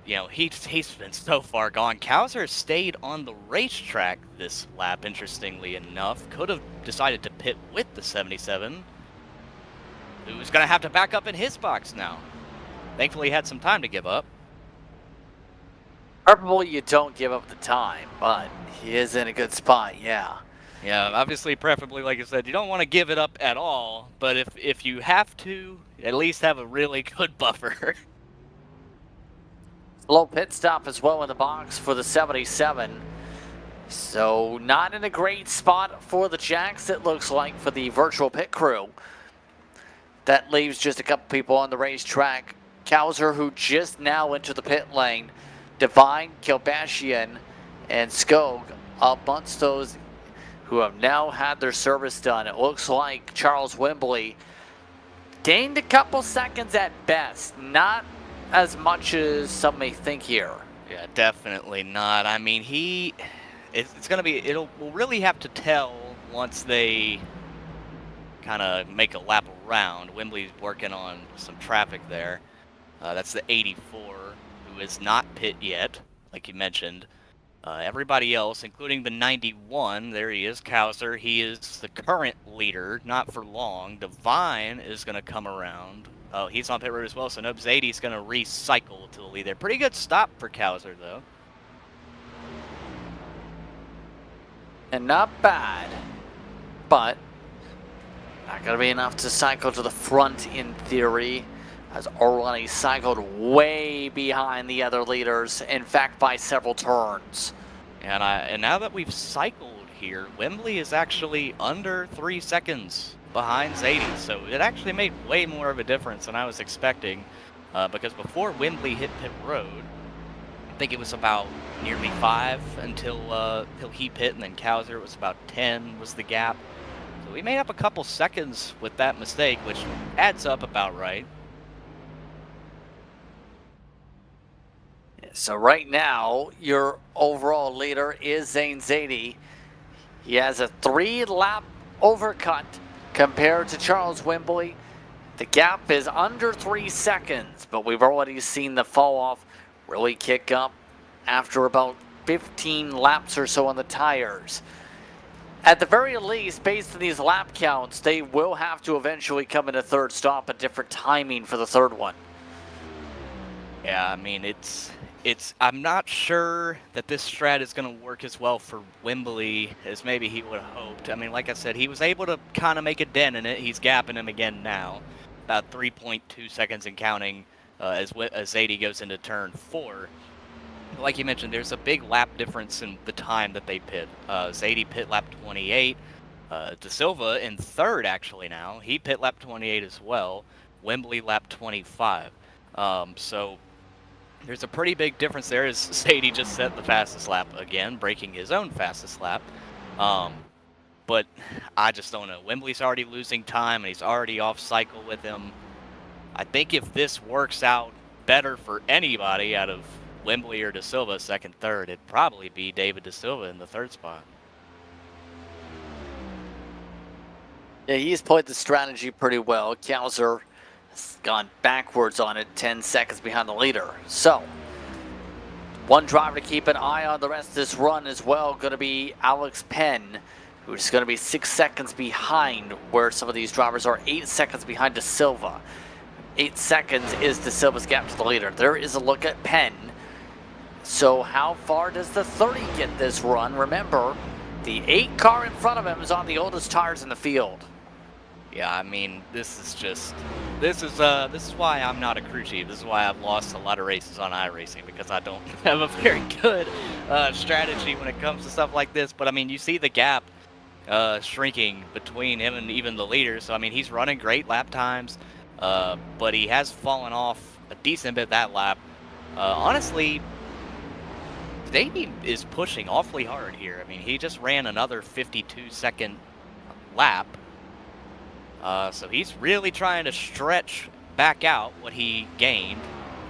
Speaker 5: he's been so far gone. Kowser stayed on the racetrack this lap, interestingly enough. Could have decided to pit with the 77, who's going to have to back up in his box now. Thankfully, he had some time to give up.
Speaker 6: Preferably you don't give up the time, but he is in a good spot, yeah.
Speaker 5: Yeah, obviously, preferably, like I said, you don't want to give it up at all, but if you have to, at least have a really good buffer.
Speaker 6: Low pit stop as well in the box for the 77. So not in a great spot for the Jacks, it looks like, for the virtual pit crew. That leaves just a couple people on the racetrack. Kowser, who just now entered the pit lane. Devine, Kilbashian, and Skog amongst those who have now had their service done. It looks like Charles Wembley gained a couple seconds at best. Not as much as some may think here.
Speaker 5: Yeah, definitely not. I mean, we'll really have to tell once they kind of make a lap around. Wembley's working on some traffic there. That's the 84, who is not pit yet. like you mentioned. Everybody else, including the 91, there he is, Kowser. He is the current leader, not for long. Divine is going to come around. Oh, he's on pit road as well, so nope, Zadie's going to recycle to the lead there. Pretty good stop for Kowser, though.
Speaker 6: And not bad, but not going to be enough to cycle to the front in theory, as already cycled way behind the other leaders, in fact by several turns.
Speaker 5: And now that we've cycled here, Wembley is actually under 3 seconds behind Zadie, so it actually made way more of a difference than I was expecting, because before Wembley hit pit road, I think it was about nearly 5 until he pit, and then Kowser was about 10 was the gap. So we made up a couple seconds with that mistake, which adds up about right.
Speaker 6: So right now, your overall leader is Zane Zadie. He has a 3-lap overcut compared to Charles Wembley. The gap is under 3 seconds, but we've already seen the fall off really kick up after about 15 laps or so on the tires. At the very least, based on these lap counts, they will have to eventually come in a third stop, a different timing for the third one.
Speaker 5: Yeah, I mean, I'm not sure that this strat is going to work as well for Wembley as maybe he would have hoped. I mean, like I said, he was able to kind of make a dent in it. He's gapping him again now, about 3.2 seconds and counting as Zadie goes into turn 4. Like you mentioned, there's a big lap difference in the time that they pit. Zadie pit lap 28. De Silva in third, actually, now. He pit lap 28 as well. Wembley lap 25. So there's a pretty big difference there as Zadie just set the fastest lap again, breaking his own fastest lap. But I just don't know. Wembley's already losing time, and he's already off cycle with him. I think if this works out better for anybody out of Wembley or De Silva second, third, it'd probably be David De Silva in the third spot.
Speaker 6: Yeah, he's played the strategy pretty well. Kowser has gone backwards on it, 10 seconds behind the leader. So, one driver to keep an eye on the rest of this run as well, going to be Alex Penn, who's going to be 6 seconds behind where some of these drivers are, 8 seconds behind De Silva. 8 seconds is De Silva's gap to the leader. There is a look at Penn. So how far does the 30 get this run? Remember, the 8 car in front of him is on the oldest tires in the field.
Speaker 5: Yeah, I mean, this is why I'm not a crew chief. This is why I've lost a lot of races on iRacing, because I don't have a very good strategy when it comes to stuff like this. But I mean, you see the gap shrinking between him and even the leader. So I mean, he's running great lap times, but he has fallen off a decent bit that lap. Honestly, Zadie is pushing awfully hard here. I mean, he just ran another 52-second lap. So he's really trying to stretch back out what he gained,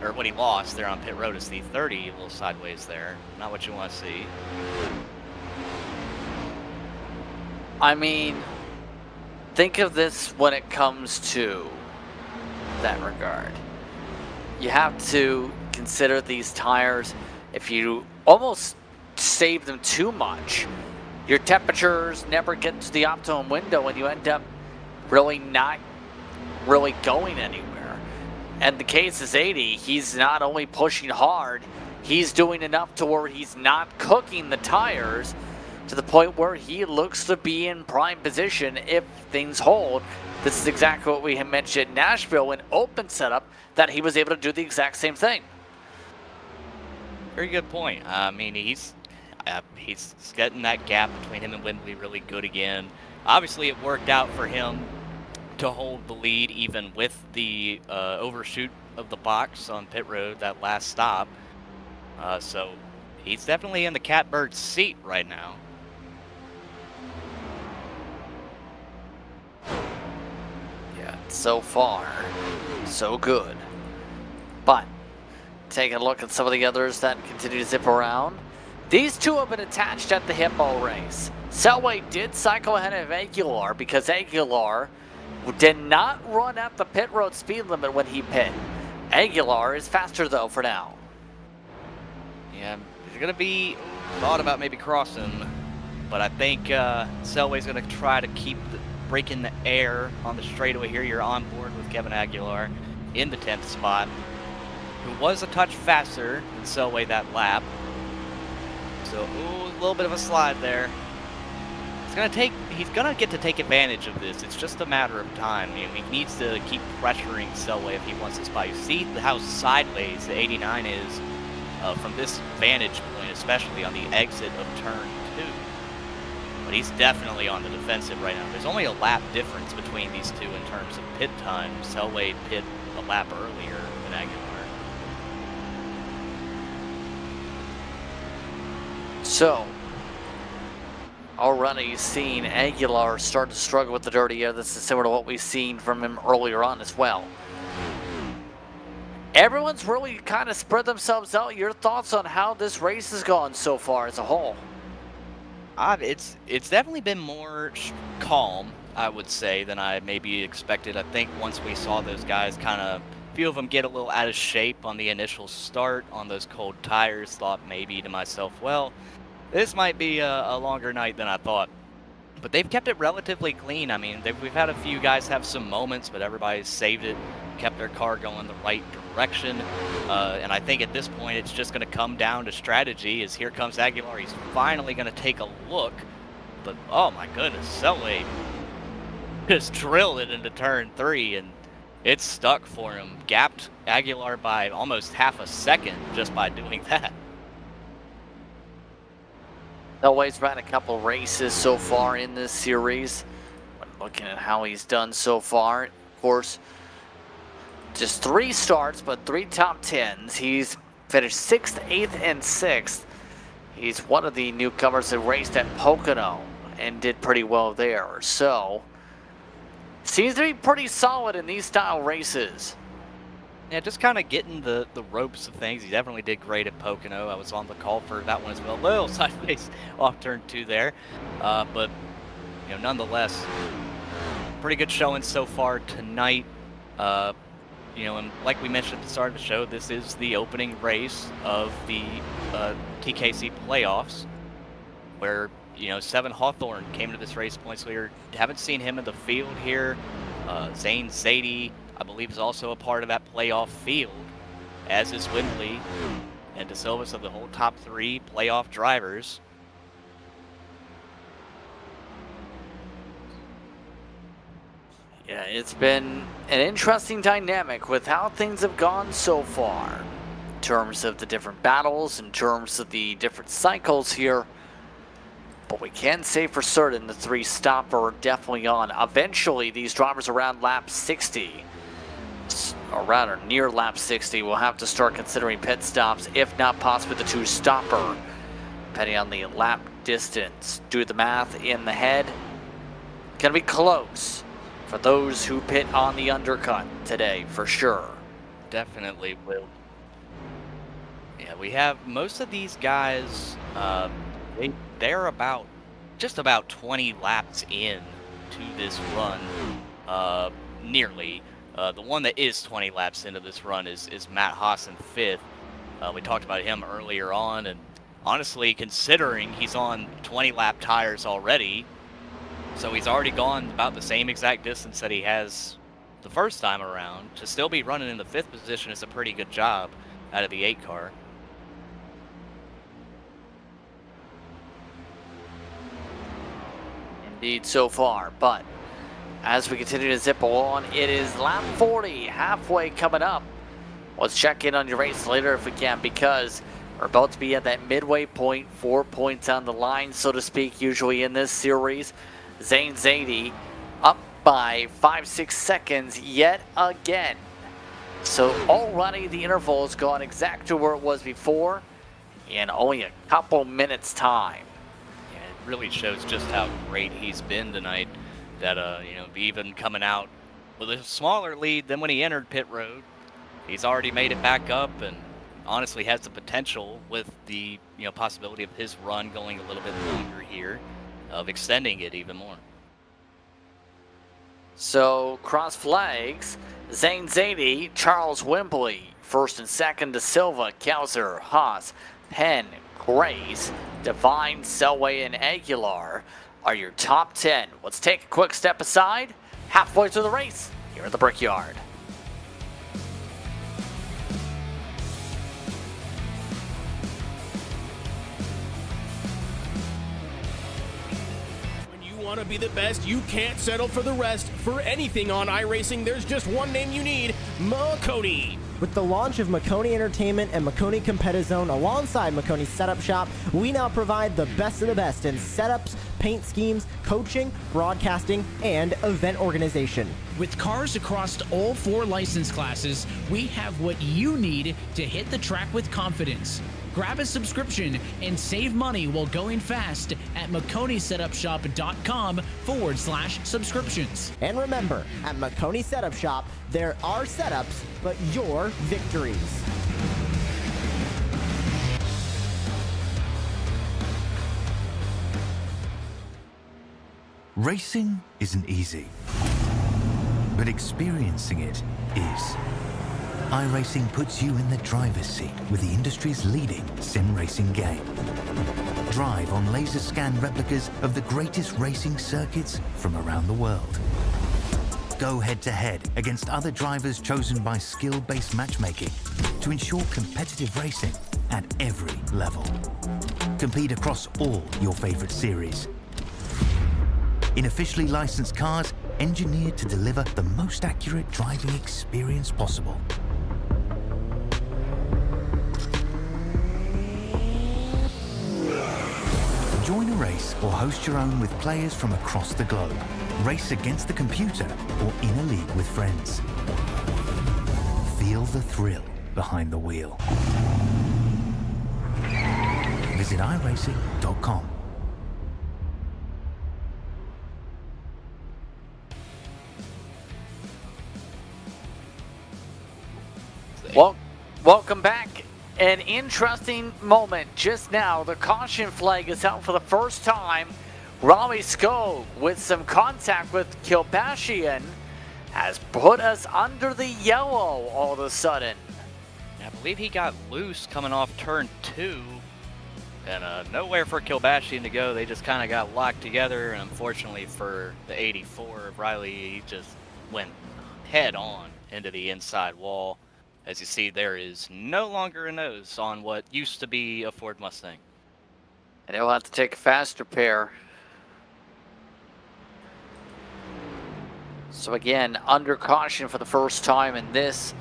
Speaker 5: or what he lost there on pit road. Is the 30 a little sideways there. Not what you want to see.
Speaker 6: I mean, think of this when it comes to that regard. You have to consider these tires. If you almost save them too much, your temperatures never get to the optimum window and you end up really not really going anywhere. And the case is 80, he's not only pushing hard, he's doing enough to where he's not cooking the tires to the point where he looks to be in prime position if things hold. This is exactly what we had mentioned in Nashville in open setup, that he was able to do the exact same thing.
Speaker 5: Very good point. I mean, he's getting that gap between him and Wembley really good again. Obviously, it worked out for him to hold the lead even with the overshoot of the box on pit road, that last stop. So he's definitely in the catbird seat right now.
Speaker 6: Yeah, so far, so good. But taking a look at some of the others that continue to zip around. These two have been attached at the hip all race. Selway did cycle ahead of Aguilar because Aguilar did not run at the pit road speed limit when he pit. Aguilar is faster though for now.
Speaker 5: Yeah, going to be thought about maybe crossing, but I think Selway's going to try to keep breaking the air on the straightaway here. You're on board with Kevin Aguilar in the 10th spot, who was a touch faster than Selway that lap. So, ooh, a little bit of a slide there. He's gonna get to take advantage of this. It's just a matter of time. I mean, he needs to keep pressuring Selway if he wants this spot. You see how sideways the 89 is from this vantage point, especially on the exit of turn 2. But he's definitely on the defensive right now. There's only a lap difference between these two in terms of pit time. Selway pit a lap earlier than Aguilar.
Speaker 6: So, already seen Aguilar start to struggle with the dirty air. This is similar to what we've seen from him earlier on as well. Everyone's really kind of spread themselves out. Your thoughts on how this race has gone so far as a whole?
Speaker 5: It's definitely been more calm, I would say, than I maybe expected. I think once we saw those guys kind of, a few of them get a little out of shape on the initial start on those cold tires, thought maybe to myself, well, this might be a longer night than I thought. But they've kept it relatively clean. I mean, we've had a few guys have some moments, but everybody's saved it, kept their car going the right direction. And I think at this point, it's just going to come down to strategy. As here comes Aguilar. He's finally going to take a look. But, oh my goodness, Selway just drilled it into turn 3, and it's stuck for him. Gapped Aguilar by almost half a second just by doing that.
Speaker 6: Selway's ran a couple races so far in this series. But looking at how he's done so far, of course, just 3 starts, but 3 top 10s. He's finished 6th, 8th, and 6th. He's one of the newcomers that raced at Pocono and did pretty well there. So, seems to be pretty solid in these style races.
Speaker 5: Yeah, just kind of getting the ropes of things. He definitely did great at Pocono. I was on the call for that one as well. A little sideways off turn 2 there. But, you know, nonetheless, pretty good showing so far tonight. You know, and like we mentioned at the start of the show, this is the opening race of the TKC playoffs, where, you know, 7 Hawthorne came to this race points leader. Haven't seen him in the field here. Zane Zadie, I believe, is also a part of that playoff field, as is Windley and De Silva, so the whole top 3 playoff drivers.
Speaker 6: Yeah, it's been an interesting dynamic with how things have gone so far. In terms of the different battles, in terms of the different cycles here. But we can say for certain the 3 stopper are definitely on. Eventually, these drivers around lap 60, or rather near lap 60, will have to start considering pit stops, if not possibly the 2 stopper, depending on the lap distance. Do the math in the head. Gonna be close for those who pit on the undercut today, for sure.
Speaker 5: Definitely will. Yeah, we have most of these guys, they're about just about 20 laps in to this run, nearly. The one that is 20 laps into this run is Matt Haas in 5th. We talked about him earlier on, and honestly, considering he's on 20 lap tires already, so he's already gone about the same exact distance that he has the first time around, to still be running in the 5th position is a pretty good job out of the 8 car.
Speaker 6: Indeed so far, but as we continue to zip along, it is lap 40, halfway coming up. Let's check in on your race later if we can, because we're about to be at that midway point, 4 points on the line, so to speak, usually in this series. Zane Zadie up by 5-6 seconds yet again. So already the interval has gone exact to where it was before in only a couple minutes time.
Speaker 5: Yeah, it really shows just how great he's been tonight. That, you know, even coming out with a smaller lead than when he entered pit road, he's already made it back up, and honestly has the potential, with the, you know, possibility of his run going a little bit longer here, of extending it even more.
Speaker 6: So cross flags, Zane Zadie, Charles Wembley, 1st and 2nd, De Silva, Kowser, Haas, Penn, Grace, Divine, Selway, and Aguilar are your top 10. Let's take a quick step aside. Halfway through the race here at the Brickyard.
Speaker 1: Want to be the best, you can't settle for the rest. For anything on iRacing, there's just one name you need, Maconi.
Speaker 2: With the launch of Maconi Entertainment and Maconi Competizone alongside Maconi Setup Shop, we now provide the best of the best in setups, paint schemes, coaching, broadcasting, and event organization.
Speaker 3: With cars across all 4 license classes, we have what you need to hit the track with confidence. Grab a subscription and save money while going fast at MaconiSetupShop.com/subscriptions.
Speaker 2: And remember, at Maconi Setup Shop, there are setups, but your victories.
Speaker 4: Racing isn't easy, but experiencing it is. iRacing puts you in the driver's seat with the industry's leading sim racing game. Drive on laser scan replicas of the greatest racing circuits from around the world. Go head to head against other drivers chosen by skill-based matchmaking to ensure competitive racing at every level. Compete across all your favorite series. In officially licensed cars, engineered to deliver the most accurate driving experience possible. Join a race or host your own with players from across the globe. Race against the computer or in a league with friends. Feel the thrill behind the wheel. Visit iRacing.com.
Speaker 6: Well, welcome back. An interesting moment just now. The caution flag is out for the first time. Rami Skog with some contact with Kilbashian has put us under the yellow all of a sudden.
Speaker 5: I believe he got loose coming off turn 2. And nowhere for Kilbashian to go. They just kind of got locked together. And unfortunately for the 84 of Riley, he just went head on into the inside wall. As you see, there is no longer a nose on what used to be a Ford Mustang.
Speaker 6: And he'll have to take a faster pair. So again, under caution for the first time, and this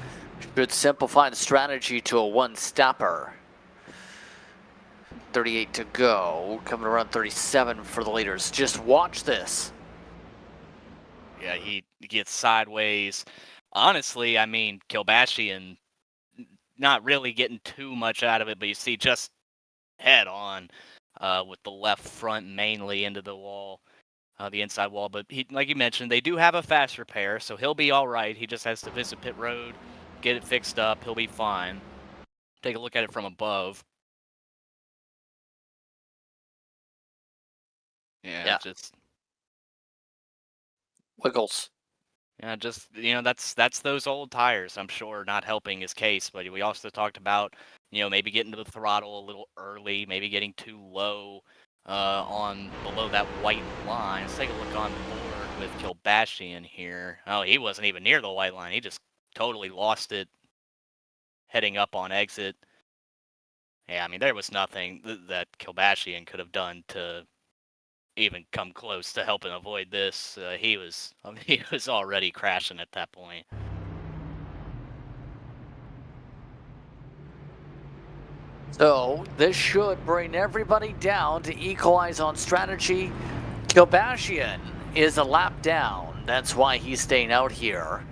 Speaker 6: should simplify the strategy to a one-stepper. 38 to go, coming around 37 for the leaders. Just watch this.
Speaker 5: Yeah, he gets sideways. Honestly, I mean, Kilbashian not really getting too much out of it, but you see just head on with the left front mainly into the wall, the inside wall. But he, like you mentioned, they do have a fast repair, so he'll be all right. He just has to visit pit road, get it fixed up. He'll be fine. Take a look at it from above. Yeah. Just
Speaker 6: Wiggles.
Speaker 5: Yeah, just, you know, that's those old tires, I'm sure, not helping his case. But we also talked about, you know, maybe getting to the throttle a little early, maybe getting too low on below that white line. Let's take a look on board with Kilbashian here. Oh, he wasn't even near the white line. He just totally lost it heading up on exit. Yeah, I mean, there was nothing that Kilbashian could have done to even come close to helping avoid this. He was already crashing at that point.
Speaker 6: So this should bring everybody down to equalize on strategy. Kilbashian is a lap down. That's why he's staying out here.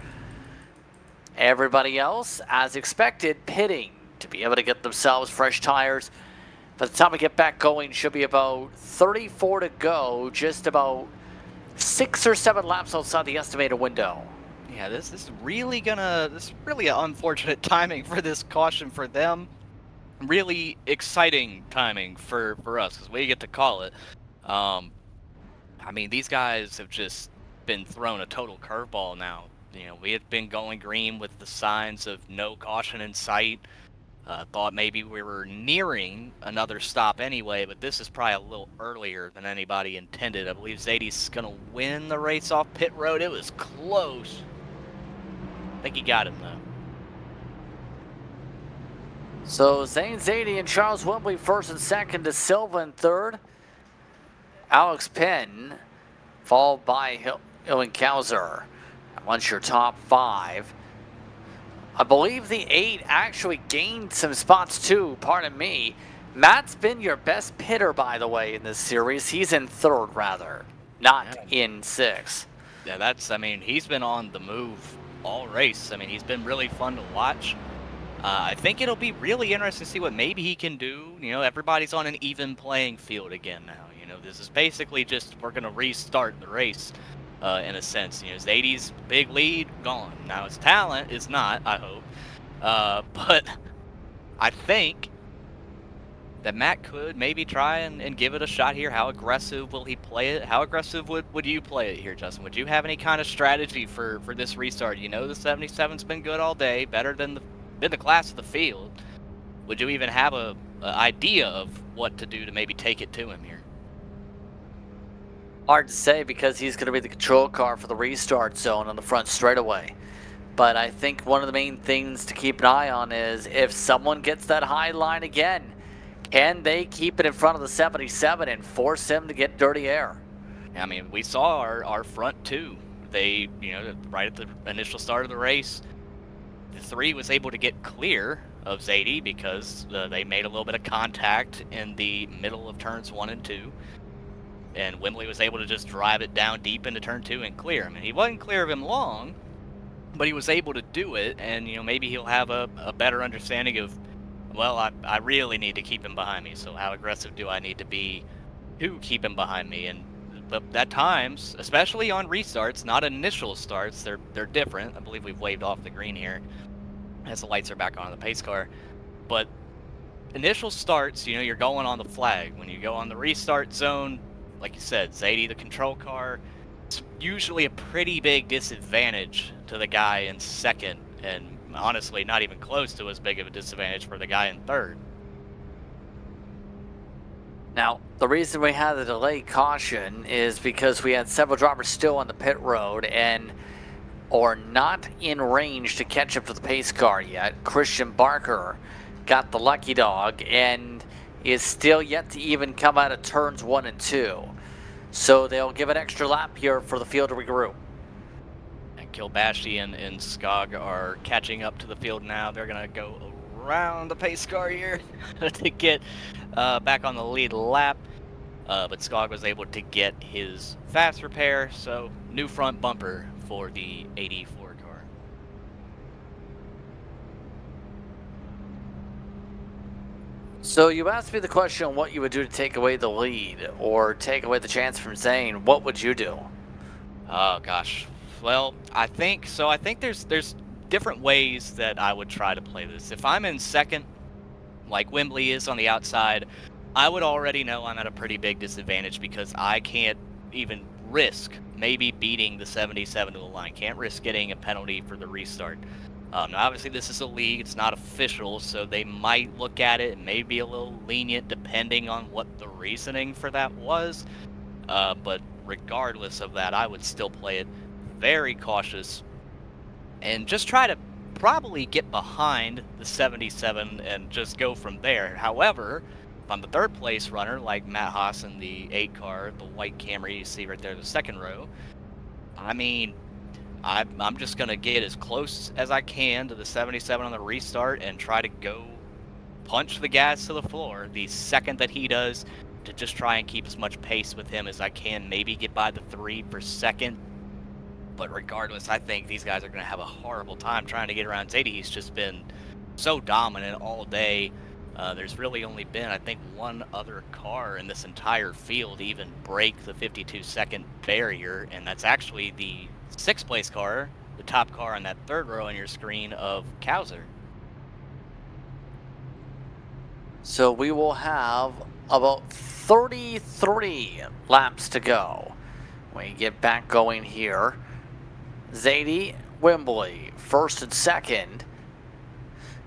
Speaker 6: Everybody else, as expected, pitting to be able to get themselves fresh tires. By the time we get back going, should be about 34 to go, just about 6 or 7 laps outside the estimated window.
Speaker 5: Yeah, this is really unfortunate timing for this caution for them. Really exciting timing for us, because we get to call it. I mean, these guys have just been thrown a total curveball now. You know, we had been going green with the signs of no caution in sight. Thought maybe we were nearing another stop anyway, but this is probably a little earlier than anybody intended. I believe Zadie's going to win the race off pit road. It was close. I think he got him, though.
Speaker 6: So Zane Zadie and Charles Wembley first and second, to Silva in third. Alex Penn, followed by Owen Kauser. Once your top 5. I believe the 8 actually gained some spots too, pardon me. Matt's been your best pitter, by the way, in this series. He's in third, rather, not in 6th.
Speaker 5: Yeah, I mean, he's been on the move all race. I mean, he's been really fun to watch. I think it'll be really interesting to see what maybe he can do. You know, everybody's on an even playing field again now. You know, this is basically just, we're going to restart the race. In a sense, you know, Zadie's big lead gone. Now his talent is not, I hope, but I think that Matt could maybe try and give it a shot here. How aggressive will he play it? How aggressive would you play it here, Justin? Would you have any kind of strategy for this restart? You know, the 77's been good all day, better than the class of the field. Would you even have a idea of what to do to maybe take it to him here?
Speaker 6: Hard to say, because he's going to be the control car for the restart zone on the front straightaway. But I think one of the main things to keep an eye on is if someone gets that high line again, can they keep it in front of the 77 and force him to get dirty air?
Speaker 5: I mean, we saw our front two. They, you know, right at the initial start of the race, the 3 was able to get clear of Zadie because they made a little bit of contact in the middle of turns 1 and 2. And Wembley was able to just drive it down deep into turn 2 and clear him. And he wasn't clear of him long, but he was able to do it. And, you know, maybe he'll have a better understanding of, well, I really need to keep him behind me. So how aggressive do I need to be to keep him behind me? And but at times, especially on restarts, not initial starts, they're different. I believe we've waved off the green here as the lights are back on the pace car. But initial starts, you know, you're going on the flag. When you go on the restart zone, like you said, Zadie, the control car, it's usually a pretty big disadvantage to the guy in second, and honestly, not even close to as big of a disadvantage for the guy in third.
Speaker 6: Now, the reason we had the delay caution is because we had several drivers still on the pit road and are not in range to catch up to the pace car yet. Christian Barker got the lucky dog and is still yet to even come out of turns 1 and 2. So they'll give an extra lap here for the field to regroup.
Speaker 5: And Kilbashi and Skog are catching up to the field now. They're going to go around the pace car here to get back on the lead lap. But Skog was able to get his fast repair, so new front bumper for the 84 car.
Speaker 6: So you asked me the question on what you would do to take away the lead or take away the chance from Zane. What would you do?
Speaker 5: Oh gosh. Well, I think there's different ways that I would try to play this. If I'm in second, like Wembley is on the outside, I would already know I'm at a pretty big disadvantage because I can't even risk maybe beating the 77 to the line. Can't risk getting a penalty for the restart. Now obviously this is a league, it's not official, so they might look at it and may be a little lenient depending on what the reasoning for that was. But regardless of that, I would still play it very cautious and just try to probably get behind the 77 and just go from there. However, if I'm the third place runner like Matt Haas in the 8 car, the white Camry you see right there in the second row, I mean, I'm just going to get as close as I can to the 77 on the restart and try to go punch the gas to the floor the second that he does to just try and keep as much pace with him as I can, maybe get by the 3 per second. But regardless, I think these guys are going to have a horrible time trying to get around Zadie. He's just been so dominant all day. There's really only been, I think, one other car in this entire field to even break the 52-second barrier, and that's actually the 6th place car, the top car on that third row on your screen of Kauser.
Speaker 6: So we will have about 33 laps to go. We get back going here. Zadie, Wembley, first and second.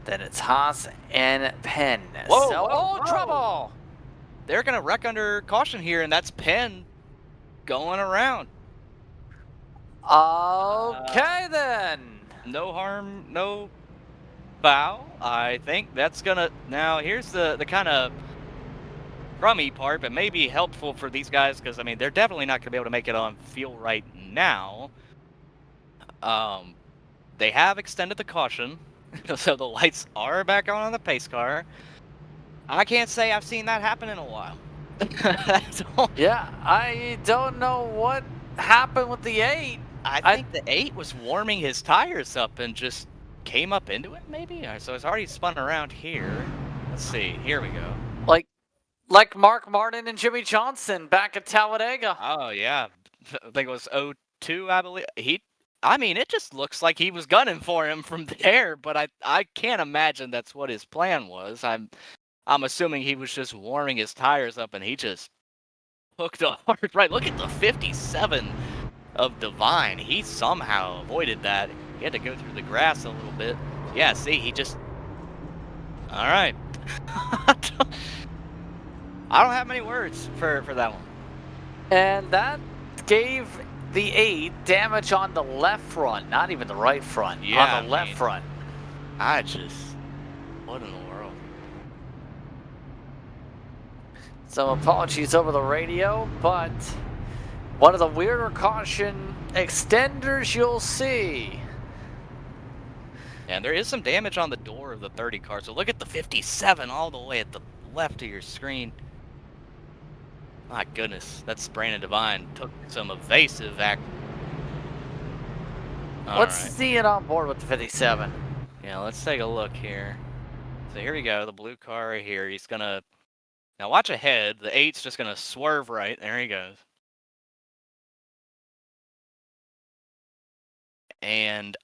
Speaker 6: Then it's Haas and Penn.
Speaker 5: Whoa,
Speaker 6: So,
Speaker 5: whoa, whoa.
Speaker 6: trouble!
Speaker 5: They're going to wreck under caution here, and that's Penn going around.
Speaker 6: Okay, then.
Speaker 5: No harm, no foul. I think that's going to... Now, here's the kind of crummy part, but maybe helpful for these guys, because, I mean, they're definitely not going to be able to make it on field right now. They have extended the caution, so the lights are back on the pace car. I can't say I've seen that happen in a while. That's all.
Speaker 6: Yeah, I don't know what happened with the 8.
Speaker 5: I think the 8 was warming his tires up and just came up into it, maybe? So it's already spun around here. Let's see. Here we go.
Speaker 6: Like Mark Martin and Jimmy Johnson back at Talladega.
Speaker 5: Oh, yeah. I think it was 02, I believe. I mean, it just looks like he was gunning for him from there, but I can't imagine that's what his plan was. I'm assuming he was just warming his tires up and he just hooked a hard right. Look at the 57 of Divine. He somehow avoided that. He had to go through the grass a little bit. Yeah, see, he just... All right. I don't have many words for that one.
Speaker 6: And that gave the 8 damage on the left front, not even the right front,
Speaker 5: Yeah,
Speaker 6: on the left front.
Speaker 5: What in the world?
Speaker 6: Some apologies over the radio, but one of the weirder caution extenders you'll see.
Speaker 5: And there is some damage on the door of the 30 car, so look at the 57 all the way at the left of your screen. My goodness, that's Brandon Devine. Took some evasive act.
Speaker 6: Let's see it on board with the 57.
Speaker 5: Yeah, let's take a look here. So here we go, the blue car right here. He's gonna... Now watch ahead. The 8's just gonna swerve right. There he goes. And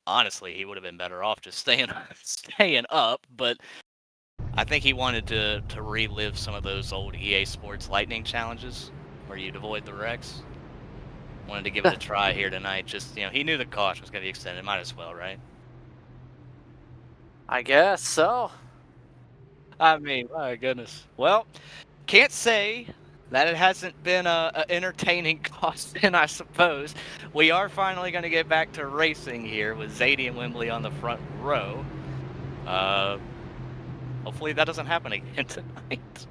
Speaker 5: honestly, he would have been better off just staying up, but I think he wanted to relive some of those old EA Sports Lightning challenges where you'd avoid the wrecks. Wanted to give it a try here tonight. Just, he knew the caution was going to be extended. Might as well, right?
Speaker 6: I guess so.
Speaker 5: I mean, my goodness. Well, can't say that it hasn't been a entertaining caution, I suppose. We are finally going to get back to racing here with Zadie and Wembley on the front row. Hopefully that doesn't happen again tonight.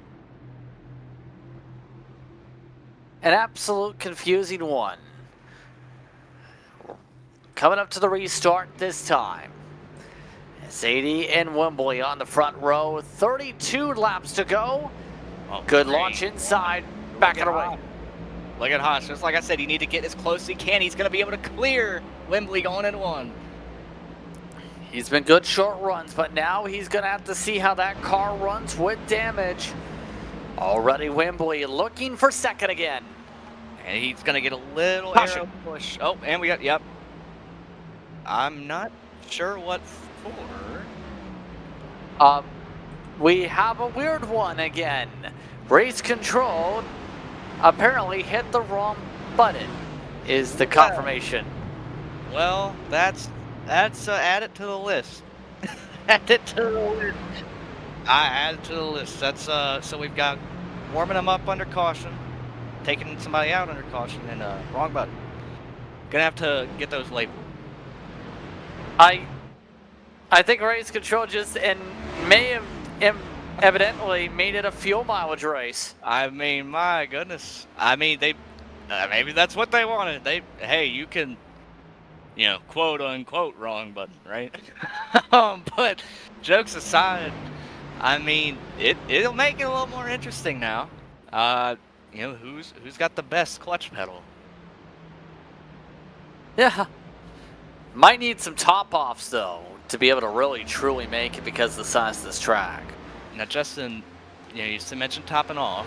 Speaker 6: An absolute confusing one. Coming up to the restart this time. Zadie and Wembley on the front row. 32 laps to go.
Speaker 5: Oh,
Speaker 6: good
Speaker 5: great.
Speaker 6: launch inside. Back and away.
Speaker 5: Look at Haas. Just like I said, you need to get as close as he can. He's going to be able to clear Wembley going in one.
Speaker 6: He's been good short runs, but now he's going to have to see how that car runs with damage. Already Wembley looking for second again.
Speaker 5: And he's going to get a little
Speaker 6: Caution.
Speaker 5: arrow push. Oh, and we got, yep. I'm not sure what for.
Speaker 6: We have a weird one again. Race control apparently hit the wrong button is the confirmation.
Speaker 5: Well, that's add it to the list. Add it to the list. I add it to the list. That's so we've got warming them up under caution, taking somebody out under caution, and wrong button. Gonna have to get those labeled.
Speaker 6: I think race control just may have evidently made it a fuel mileage race.
Speaker 5: I mean, my goodness. I mean, they maybe that's what they wanted. Hey, you can, quote unquote wrong button, right? But jokes aside, I mean, it'll make it a little more interesting now. Who's got the best clutch pedal?
Speaker 6: Yeah. Might need some top offs though to be able to really truly make it because of the size of this track.
Speaker 5: Now, Justin, you mentioned topping off.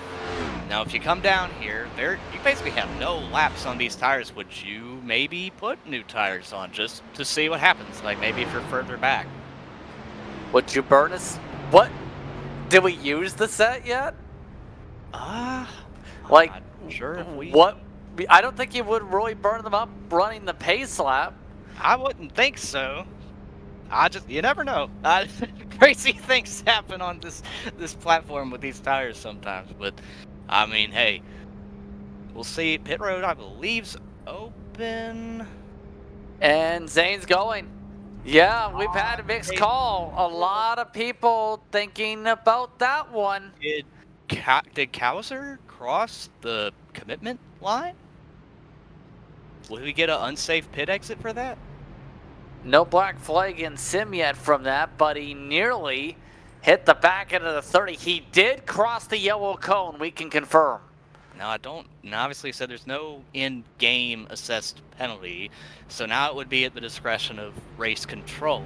Speaker 5: Now, if you come down here, you basically have no laps on these tires. Would you maybe put new tires on just to see what happens? Like maybe if you're further back.
Speaker 6: Would you burn us? What? Did we use the set yet? Like,
Speaker 5: I'm not sure if we...
Speaker 6: What? I don't think you would really burn them up running the pace lap.
Speaker 5: I wouldn't think so. you never know. Crazy things happen on this platform with these tires sometimes. But I mean, hey, we'll see. Pit road, I believe's open.
Speaker 6: And Zane's going. Yeah, we've had a mixed call. A lot of people thinking about that one.
Speaker 5: Did Cowser cross the commitment line? Will we get an unsafe pit exit for that?
Speaker 6: No black flag in sim yet from that, but he nearly hit the back end of the 30. He did cross the yellow cone, we can confirm.
Speaker 5: Now, obviously said there's no in-game assessed penalty, so now it would be at the discretion of race control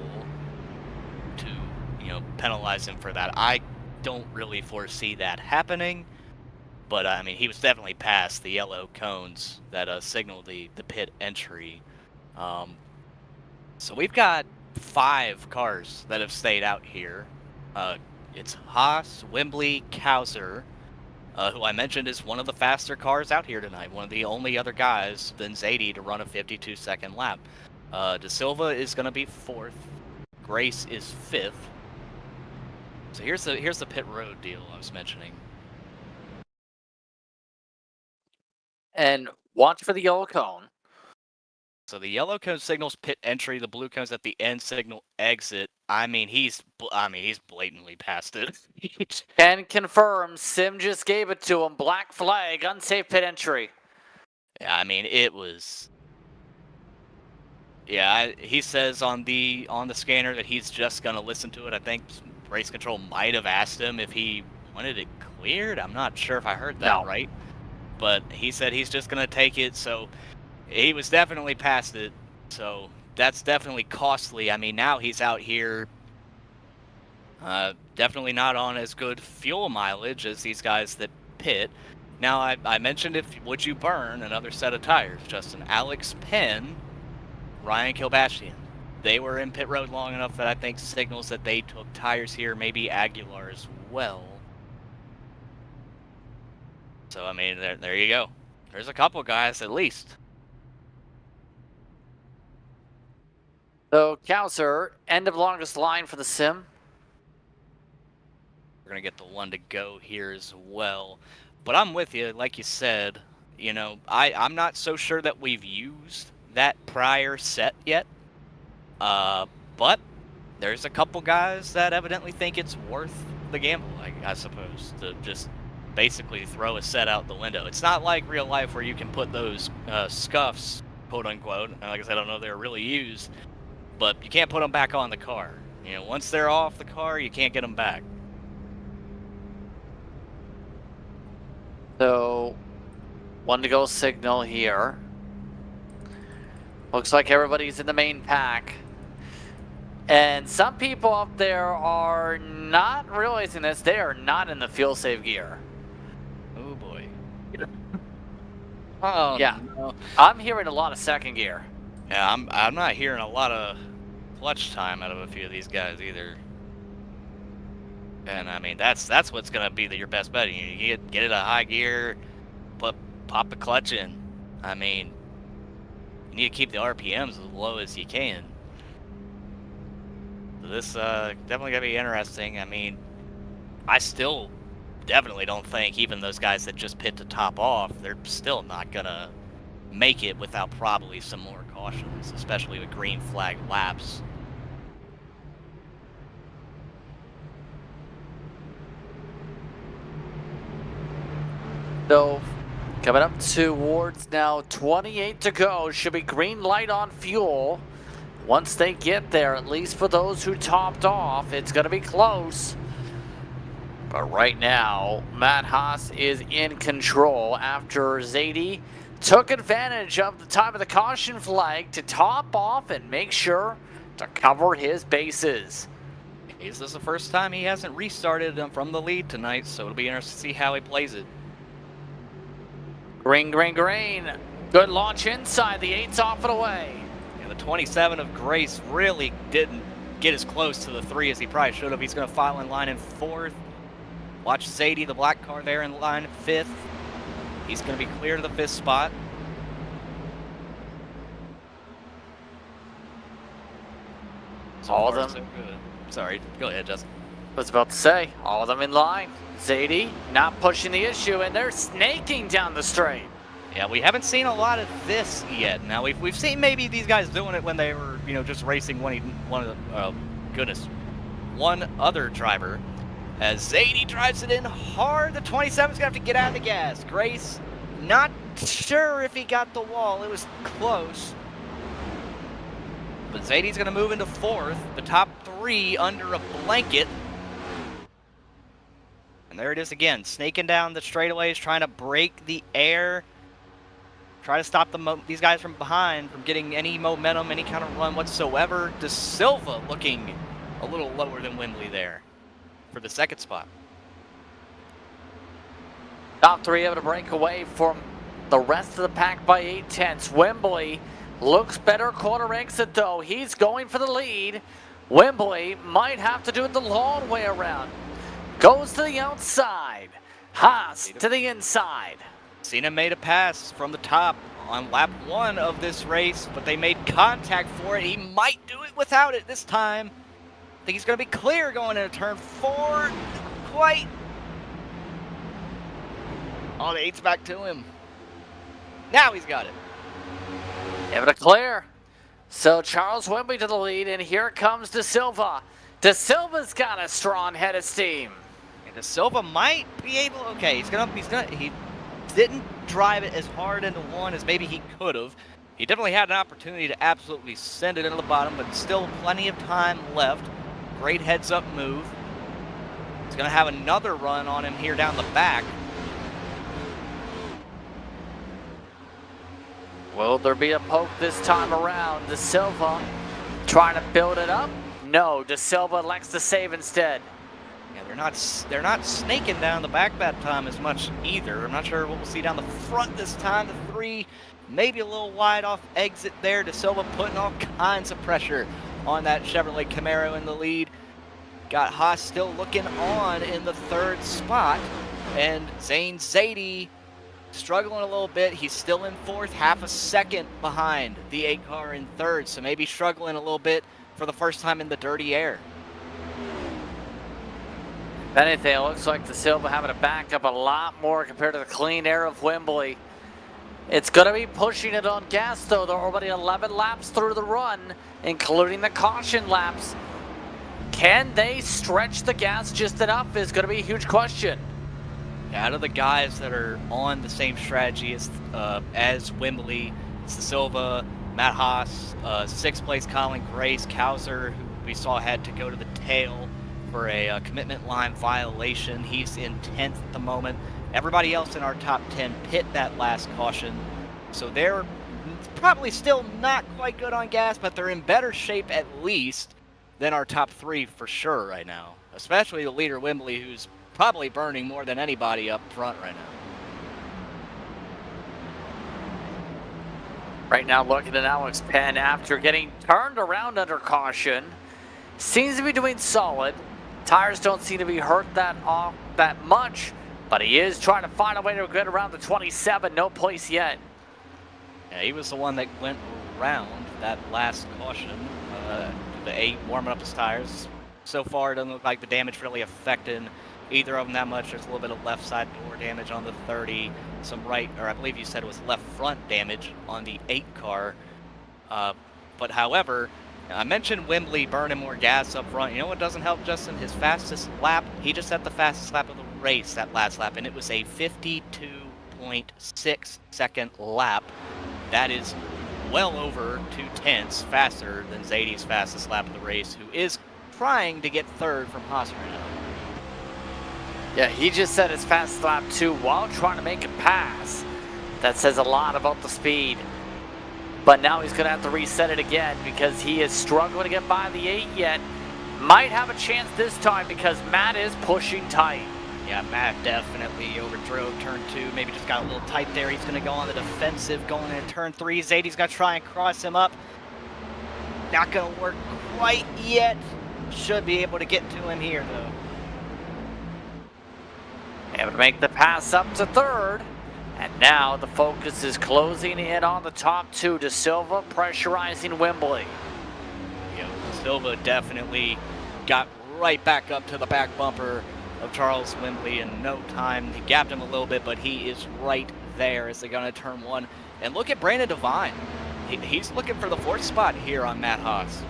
Speaker 5: to, penalize him for that. I don't really foresee that happening, but I mean, he was definitely past the yellow cones that signaled the pit entry. So we've got 5 cars that have stayed out here. It's Haas, Wembley, Cowser, who I mentioned is one of the faster cars out here tonight, one of the only other guys than Zadie to run a 52-second lap. De Silva is going to be 4th. Grace is 5th. So here's the pit road deal I was mentioning.
Speaker 6: And watch for the yellow cone.
Speaker 5: So the yellow cone signals pit entry. The blue cones at the end signal exit. I mean, he's blatantly past it.
Speaker 6: Can confirm, Sim just gave it to him. Black flag, unsafe pit entry.
Speaker 5: Yeah, I mean, it was. Yeah, he says on the scanner that he's just gonna listen to it. I think race control might have asked him if he wanted it cleared. I'm not sure if I heard that right, but he said he's just gonna take it. So he was definitely past it. So that's definitely costly. I mean, now he's out here. Definitely not on as good fuel mileage as these guys that pit. Now, I mentioned would you burn another set of tires, Justin? Alex Penn, Ryan Kilbashian. They were in pit road long enough that I think signals that they took tires here, maybe Aguilar as well. So, I mean, there you go. There's a couple guys at least.
Speaker 6: So, Cowser, end of longest line for the sim.
Speaker 5: We're going to get the one to go here as well. But I'm with you, like you said, I'm not so sure that we've used that prior set yet. But there's a couple guys that evidently think it's worth the gamble, I suppose, to just basically throw a set out the window. It's not like real life where you can put those scuffs, quote unquote. Like I said, I don't know if they're really used, but you can't put them back on the car. Once they're off the car, you can't get them back.
Speaker 6: So, one to go signal here. Looks like everybody's in the main pack. And some people up there are not realizing this. They are not in the fuel save gear.
Speaker 5: Oh boy. Oh
Speaker 6: yeah.
Speaker 5: No.
Speaker 6: I'm hearing a lot of second gear.
Speaker 5: Yeah, I'm not hearing a lot of clutch time out of a few of these guys either. And I mean, that's what's gonna be your best bet. You get it a high gear, pop the clutch in. I mean, you need to keep the RPMs as low as you can. So this definitely gonna be interesting. I mean, I still definitely don't think even those guys that just pit to top off, they're still not gonna make it without probably some more cautions, especially with green flag laps.
Speaker 6: So, coming up towards now 28 to go, should be green light on fuel. Once they get there, at least for those who topped off, it's going to be close. But right now, Matt Haas is in control after Zadie took advantage of the time of the caution flag to top off and make sure to cover his bases.
Speaker 5: Is this the first time he hasn't restarted from the lead tonight, so it'll be interesting to see how he plays it.
Speaker 6: Green, green, green. Good launch inside. The 8's off and away.
Speaker 5: And the 27 of Grace really didn't get as close to the 3 as he probably should have. He's going to file in line in 4th. Watch Zadie, the black car there in line 5th. He's going to be clear to the 5th spot. So
Speaker 6: All of
Speaker 5: far,
Speaker 6: them.
Speaker 5: so good. Sorry, go ahead, Justin.
Speaker 6: Was about to say, all of them in line. Zadie not pushing the issue, and they're snaking down the straight.
Speaker 5: Yeah, we haven't seen a lot of this yet. Now we've seen maybe these guys doing it when they were, you know, just racing one other driver. As Zadie drives it in hard, the 27's gonna have to get out of the gas. Grace, not sure if he got the wall. It was close. But Zadie's gonna move into fourth. The top three under a blanket. And there it is again, snaking down the straightaways, trying to break the air. Try to stop these guys from behind from getting any momentum, any kind of run whatsoever. De Silva looking a little lower than Wembley there for the second spot.
Speaker 6: Top three able to break away from the rest of the pack by 8/10. Wembley looks better quarter exit though. He's going for the lead. Wembley might have to do it the long way around. Goes to the outside. Haas to the inside.
Speaker 5: Cena made a pass from the top on lap 1 of this race, but they made contact for it. He might do it without it this time. I think he's going to be clear going into turn 4. Quite. Oh, the 8's back to him. Now he's got it.
Speaker 6: Able to clear. So Charles Wembley to the lead, and here comes De Silva. De Silva's got a strong head of steam.
Speaker 5: And De Silva might be able. Okay, he didn't drive it as hard into one as maybe he could have. He definitely had an opportunity to absolutely send it into the bottom, but still plenty of time left. Great heads-up move. He's going to have another run on him here down the back.
Speaker 6: Will there be a poke this time around? De Silva trying to build it up? No, De Silva elects to save instead.
Speaker 5: Yeah, they're not snaking down the back that time as much either. I'm not sure what we'll see down the front this time. The 3, maybe a little wide off exit there. De Silva putting all kinds of pressure on that Chevrolet Camaro in the lead. Got Haas still looking on in the 3rd spot. And Zane Zadie struggling a little bit. He's still in 4th, half a second behind the 8 car in 3rd. So maybe struggling a little bit for the first time in the dirty air.
Speaker 6: If anything, it looks like De Silva having to back up a lot more compared to the clean air of Wembley. It's going to be pushing it on gas, though. They're already 11 laps through the run, including the caution laps. Can they stretch the gas just enough is going to be a huge question.
Speaker 5: Out of the guys that are on the same strategy as Wembley, it's De Silva, Matt Haas, 6th place Colin Grace, Kauser, who we saw had to go to the tail for a commitment line violation. He's in 10th at the moment. Everybody else in our top 10 pit that last caution. So they're probably still not quite good on gas, but they're in better shape at least than our top 3 for sure right now. Especially the leader Wembley, who's probably burning more than anybody up front right now.
Speaker 6: Right now looking at Alex Penn after getting turned around under caution. Seems to be doing solid. Tires don't seem to be hurt that much, but he is trying to find a way to get around the 27. No place yet.
Speaker 5: Yeah, he was the one that went around that last caution. The 8 warming up his tires. So far, it doesn't look like the damage really affecting either of them that much. There's a little bit of left side door damage on the 30, some right, or I believe you said it was left front damage on the 8 car. But however, I mentioned Wembley burning more gas up front. You know what doesn't help, Justin? His fastest lap, he just had the fastest lap of the race that last lap, and it was a 52.6 second lap. That is well over 2/10 faster than Zadie's fastest lap of the race, who is trying to get 3rd from Haas right now.
Speaker 6: Yeah, he just set his fastest lap 2 while trying to make a pass. That says a lot about the speed. But now he's going to have to reset it again because he is struggling to get by the 8 yet. Might have a chance this time because Matt is pushing tight.
Speaker 5: Yeah, Matt definitely overdrove turn 2. Maybe just got a little tight there. He's going to go on the defensive going into turn 3. Zadie's going to try and cross him up. Not going to work quite yet. Should be able to get to him here, though.
Speaker 6: Able to make the pass up to 3rd. And now the focus is closing in on the top 2. De Silva pressurizing Wembley.
Speaker 5: You know, Silva definitely got right back up to the back bumper of Charles Wembley in no time. He gapped him a little bit, but he is right there as they go into turn 1. And look at Brandon Devine. He's looking for the 4th spot here on Matt Haas.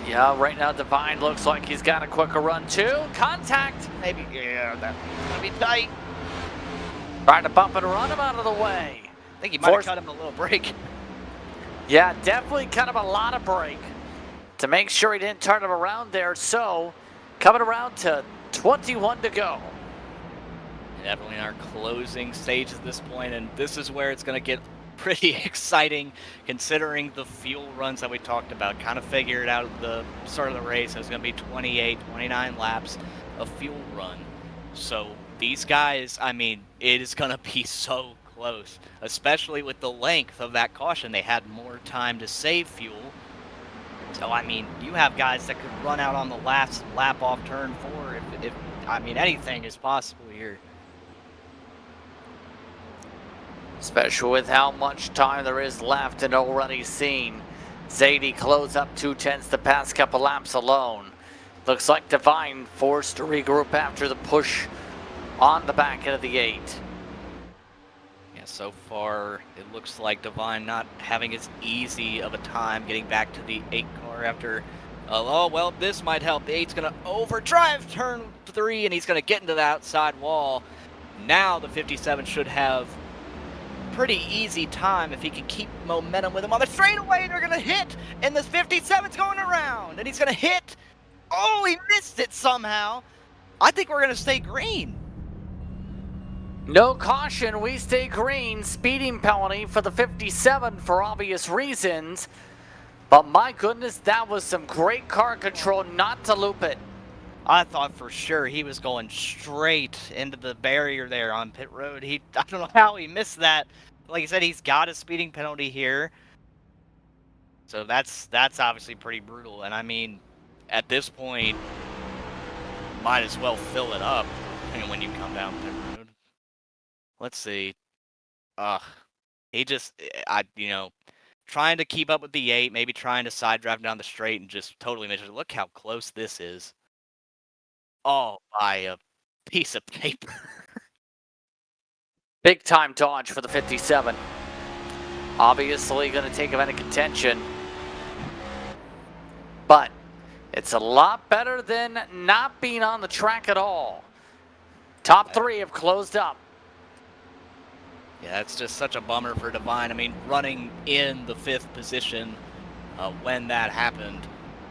Speaker 6: Yeah, right now Devine looks like he's got a quicker run too. Contact! Maybe, yeah, that's gonna be tight. Trying to bump and run him out of the way.
Speaker 5: I think he might have cut him a little break.
Speaker 6: Yeah, definitely cut him a lot of break to make sure he didn't turn him around there. So, coming around to 21 to go.
Speaker 5: Definitely in our closing stage at this point, and this is where it's going to get pretty exciting considering the fuel runs that we talked about. Kind of figured out at the start of the race it was going to be 28, 29 laps of fuel run. So these guys, I mean, it is going to be so close, especially with the length of that caution. They had more time to save fuel. So, I mean, you have guys that could run out on the last lap off turn 4 if I mean, anything is possible here.
Speaker 6: Especially with how much time there is left and already seen Zadie close up 2/10 the past couple laps alone. Looks like Devine forced to regroup after the push on the back end of the 8.
Speaker 5: Yeah, so far it looks like Devine not having as easy of a time getting back to the 8 car after, oh, well, this might help. The 8's going to overdrive turn 3 and he's going to get into the outside wall. Now the 57 should have pretty easy time if he can keep momentum with him on the straightaway. They're gonna hit, and this 57's going around, and he's gonna hit. Oh, he missed it somehow. I think we're gonna stay green.
Speaker 6: No caution, we stay green. Speeding penalty for the 57 for obvious reasons. But my goodness, that was some great car control not to loop it.
Speaker 5: I thought for sure he was going straight into the barrier there on pit road. I don't know how he missed that. Like I said, he's got a speeding penalty here. So that's obviously pretty brutal. And I mean, at this point, might as well fill it up when you come down pit road. Let's see. He just, trying to keep up with the 8, maybe trying to side drive down the straight and just totally miss it. Look how close this is. Oh, by a piece of paper.
Speaker 6: Big time dodge for the 57. Obviously going to take him out of contention. But it's a lot better than not being on the track at all. Top 3 have closed up.
Speaker 5: Yeah, it's just such a bummer for Devine. I mean, running in the 5th position when that happened.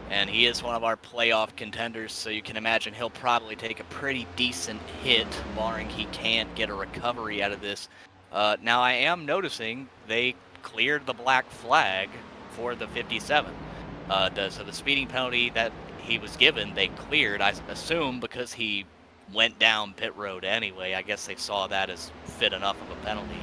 Speaker 5: And he is one of our playoff contenders, so you can imagine he'll probably take a pretty decent hit, barring he can't get a recovery out of this. Now, I am noticing they cleared the black flag for the 57. So the speeding penalty that he was given, they cleared, I assume, because he went down pit road anyway. I guess they saw that as fit enough of a penalty.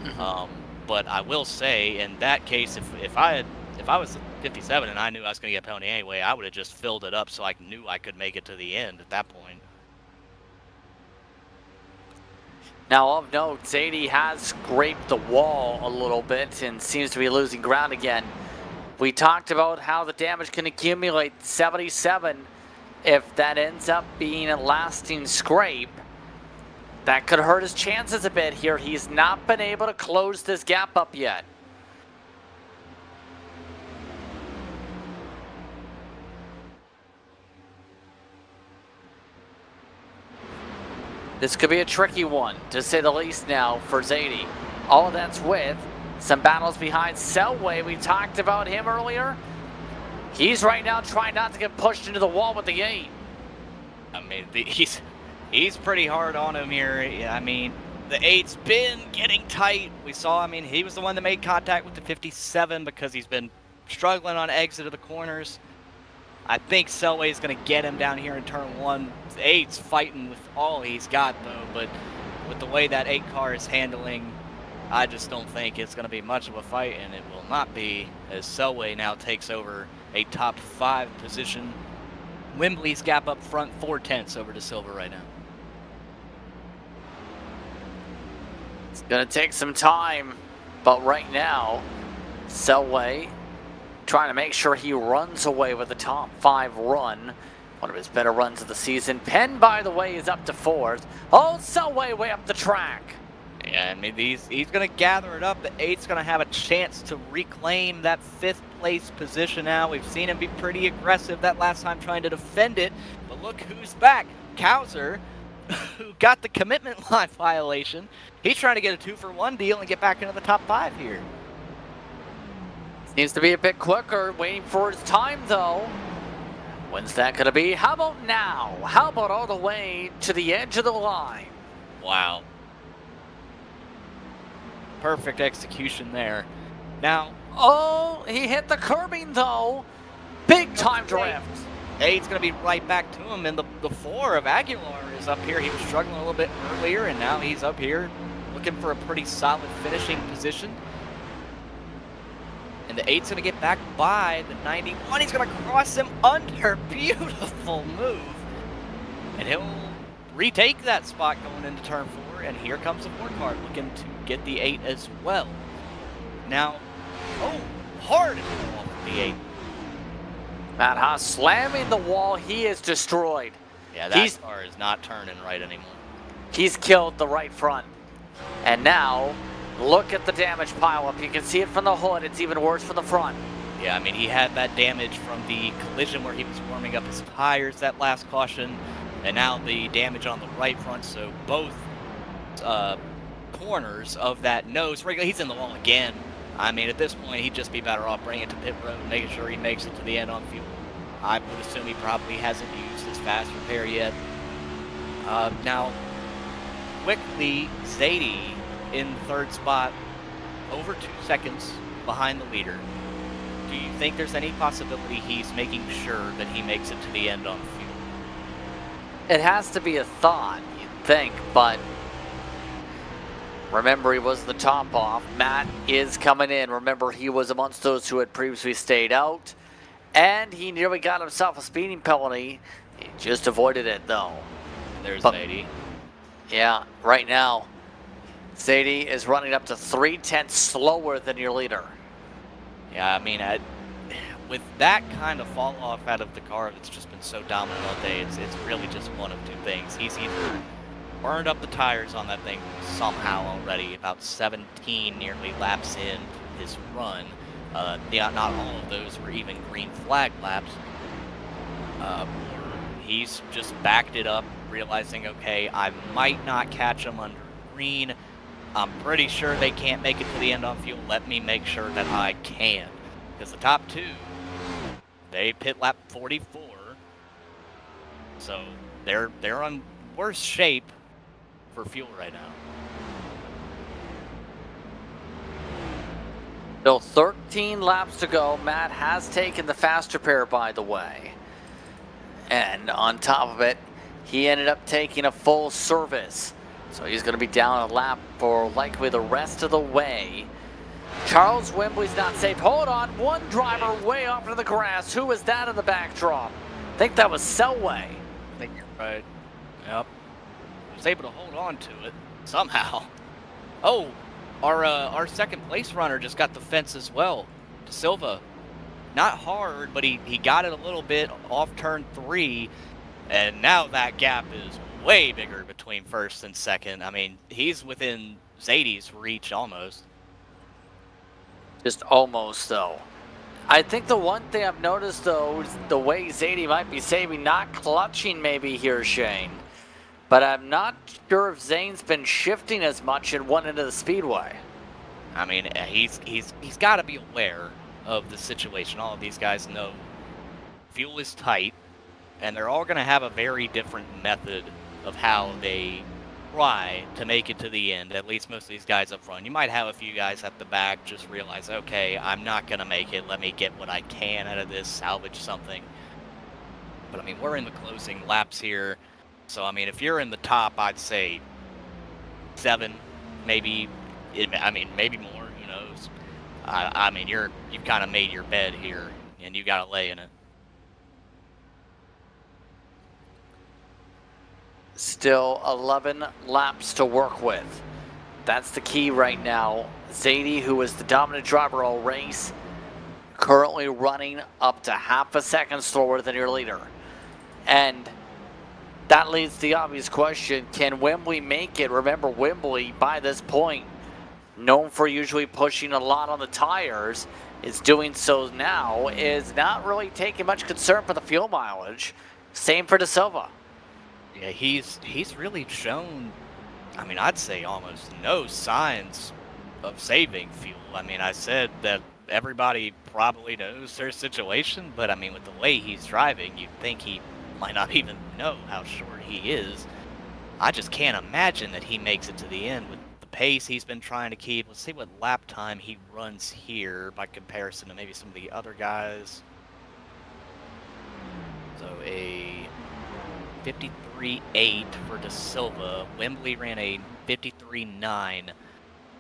Speaker 5: Mm-hmm. But I will say, in that case, if I was 57 and I knew I was going to get a penalty anyway, I would have just filled it up so I knew I could make it to the end at that point.
Speaker 6: Now, of note, Zadie has scraped the wall a little bit and seems to be losing ground again. We talked about how the damage can accumulate. 77, if that ends up being a lasting scrape, that could hurt his chances a bit here. He's not been able to close this gap up yet. This could be a tricky one, to say the least now, for Zadie. All of that's with some battles behind Selway. We talked about him earlier. He's right now trying not to get pushed into the wall with the 8.
Speaker 5: I mean, he's pretty hard on him here. I mean, the 8's been getting tight. We saw, I mean, he was the one that made contact with the 57 because he's been struggling on exit of the corners. I think Selway is going to get him down here in turn 1. The 8's fighting with all he's got, though, but with the way that 8 car is handling, I just don't think it's going to be much of a fight, and it will not be, as Selway now takes over a top 5 position. Wembley's gap up front 4/10 over to Silva right now.
Speaker 6: It's going to take some time, but right now, Selway trying to make sure he runs away with a top 5 run. One of his better runs of the season. Penn, by the way, is up to 4th. Oh, Selway way up the track.
Speaker 5: Yeah, I mean, he's going to gather it up. The 8's going to have a chance to reclaim that 5th place position now. We've seen him be pretty aggressive that last time trying to defend it. But look who's back. Kauser, who got the commitment line violation. He's trying to get a 2-for-1 deal and get back into the top 5 here.
Speaker 6: Seems to be a bit quicker, waiting for his time though. When's that going to be? How about now? How about all the way to the edge of the line?
Speaker 5: Wow. Perfect execution there. Now,
Speaker 6: oh, he hit the curbing though. Big time drift.
Speaker 5: 8's going to be right back to him, and the 4 of Aguilar is up here. He was struggling a little bit earlier, and now he's up here looking for a pretty solid finishing position. And the 8's going to get back by the 91. He's going to cross him under. Beautiful move. And he'll retake that spot going into turn 4. And here comes the 4 car looking to get the 8 as well. Now, oh, hard off the 8.
Speaker 6: Matt Haas slamming the wall. He is destroyed.
Speaker 5: Yeah, that car is not turning right anymore.
Speaker 6: He's killed the right front. And now, look at the damage pileup. You can see it from the hood. It's even worse from the front.
Speaker 5: Yeah, I mean, he had that damage from the collision where he was warming up his tires that last caution. And now the damage on the right front. So both corners of that nose. He's in the wall again. I mean, at this point, he'd just be better off bringing it to pit road, making sure he makes it to the end on fuel. I would assume he probably hasn't used his fast repair yet. Now, quickly, Zadie in 3rd spot, over 2 seconds behind the leader. Do you think there's any possibility he's making sure that he makes it to the end on fuel?
Speaker 6: It has to be a thought, you'd think, but remember, he was the top off. Matt is coming in. Remember, he was amongst those who had previously stayed out, and he nearly got himself a speeding penalty. He just avoided it, though.
Speaker 5: There's Zadie.
Speaker 6: Yeah, right now, Zadie is running up to 3/10 slower than your leader.
Speaker 5: Yeah, I mean, with that kind of fall off out of the car that's just been so dominant all day, it's really just one of 2 things. He's either burned up the tires on that thing somehow already, about 17 nearly laps in his run. Yeah, not all of those were even green flag laps. He's just backed it up, realizing, okay, I might not catch him under green. I'm pretty sure they can't make it to the end on fuel. Let me make sure that I can. Because the top 2, they pit lap 44. So they're on worse shape for fuel right now.
Speaker 6: Still 13 laps to go. Matt has taken the fast repair, by the way. And on top of it, he ended up taking a full service. So he's going to be down a lap for likely the rest of the way. Charles Wembley's not safe. Hold on, one driver way off to the grass. Who was that in the backdrop? I think that was Selway.
Speaker 5: I think you're right. Yep. Was able to hold on to it somehow. Oh, our second place runner just got the fence as well. De Silva, not hard, but he got it a little bit off turn 3, and now that gap is way bigger between 1st and 2nd. I mean, he's within Zadie's reach almost.
Speaker 6: Just almost, though. I think the one thing I've noticed, though, is the way Zadie might be saving, not clutching maybe here, Shane. But I'm not sure if Zane's been shifting as much at one end of the speedway.
Speaker 5: I mean, he's got to be aware of the situation. All of these guys know fuel is tight, and they're all going to have a very different method of how they try to make it to the end. At least most of these guys up front. You might have a few guys at the back just realize, okay, I'm not going to make it. Let me get what I can out of this, salvage something. But I mean, we're in the closing laps here. So, I mean, if you're in the top, I'd say 7, maybe, I mean, maybe more, who knows. I mean, you've kind of made your bed here, and you got to lay in it.
Speaker 6: Still 11 laps to work with. That's the key right now. Zadie, who was the dominant driver all race, currently running up to half a second slower than your leader. And that leads to the obvious question, can Wembley make it? Remember, Wembley, by this point, known for usually pushing a lot on the tires, is doing so now, is not really taking much concern for the fuel mileage. Same for De Silva.
Speaker 5: Yeah, he's really shown, I mean, I'd say almost no signs of saving fuel. I mean, I said that everybody probably knows their situation, but I mean, with the way he's driving, you'd think he might not even know how short he is. I just can't imagine that he makes it to the end with the pace he's been trying to keep. Let's see what lap time he runs here by comparison to maybe some of the other guys. So a 53.8 for De Silva. Wembley ran a 53.9.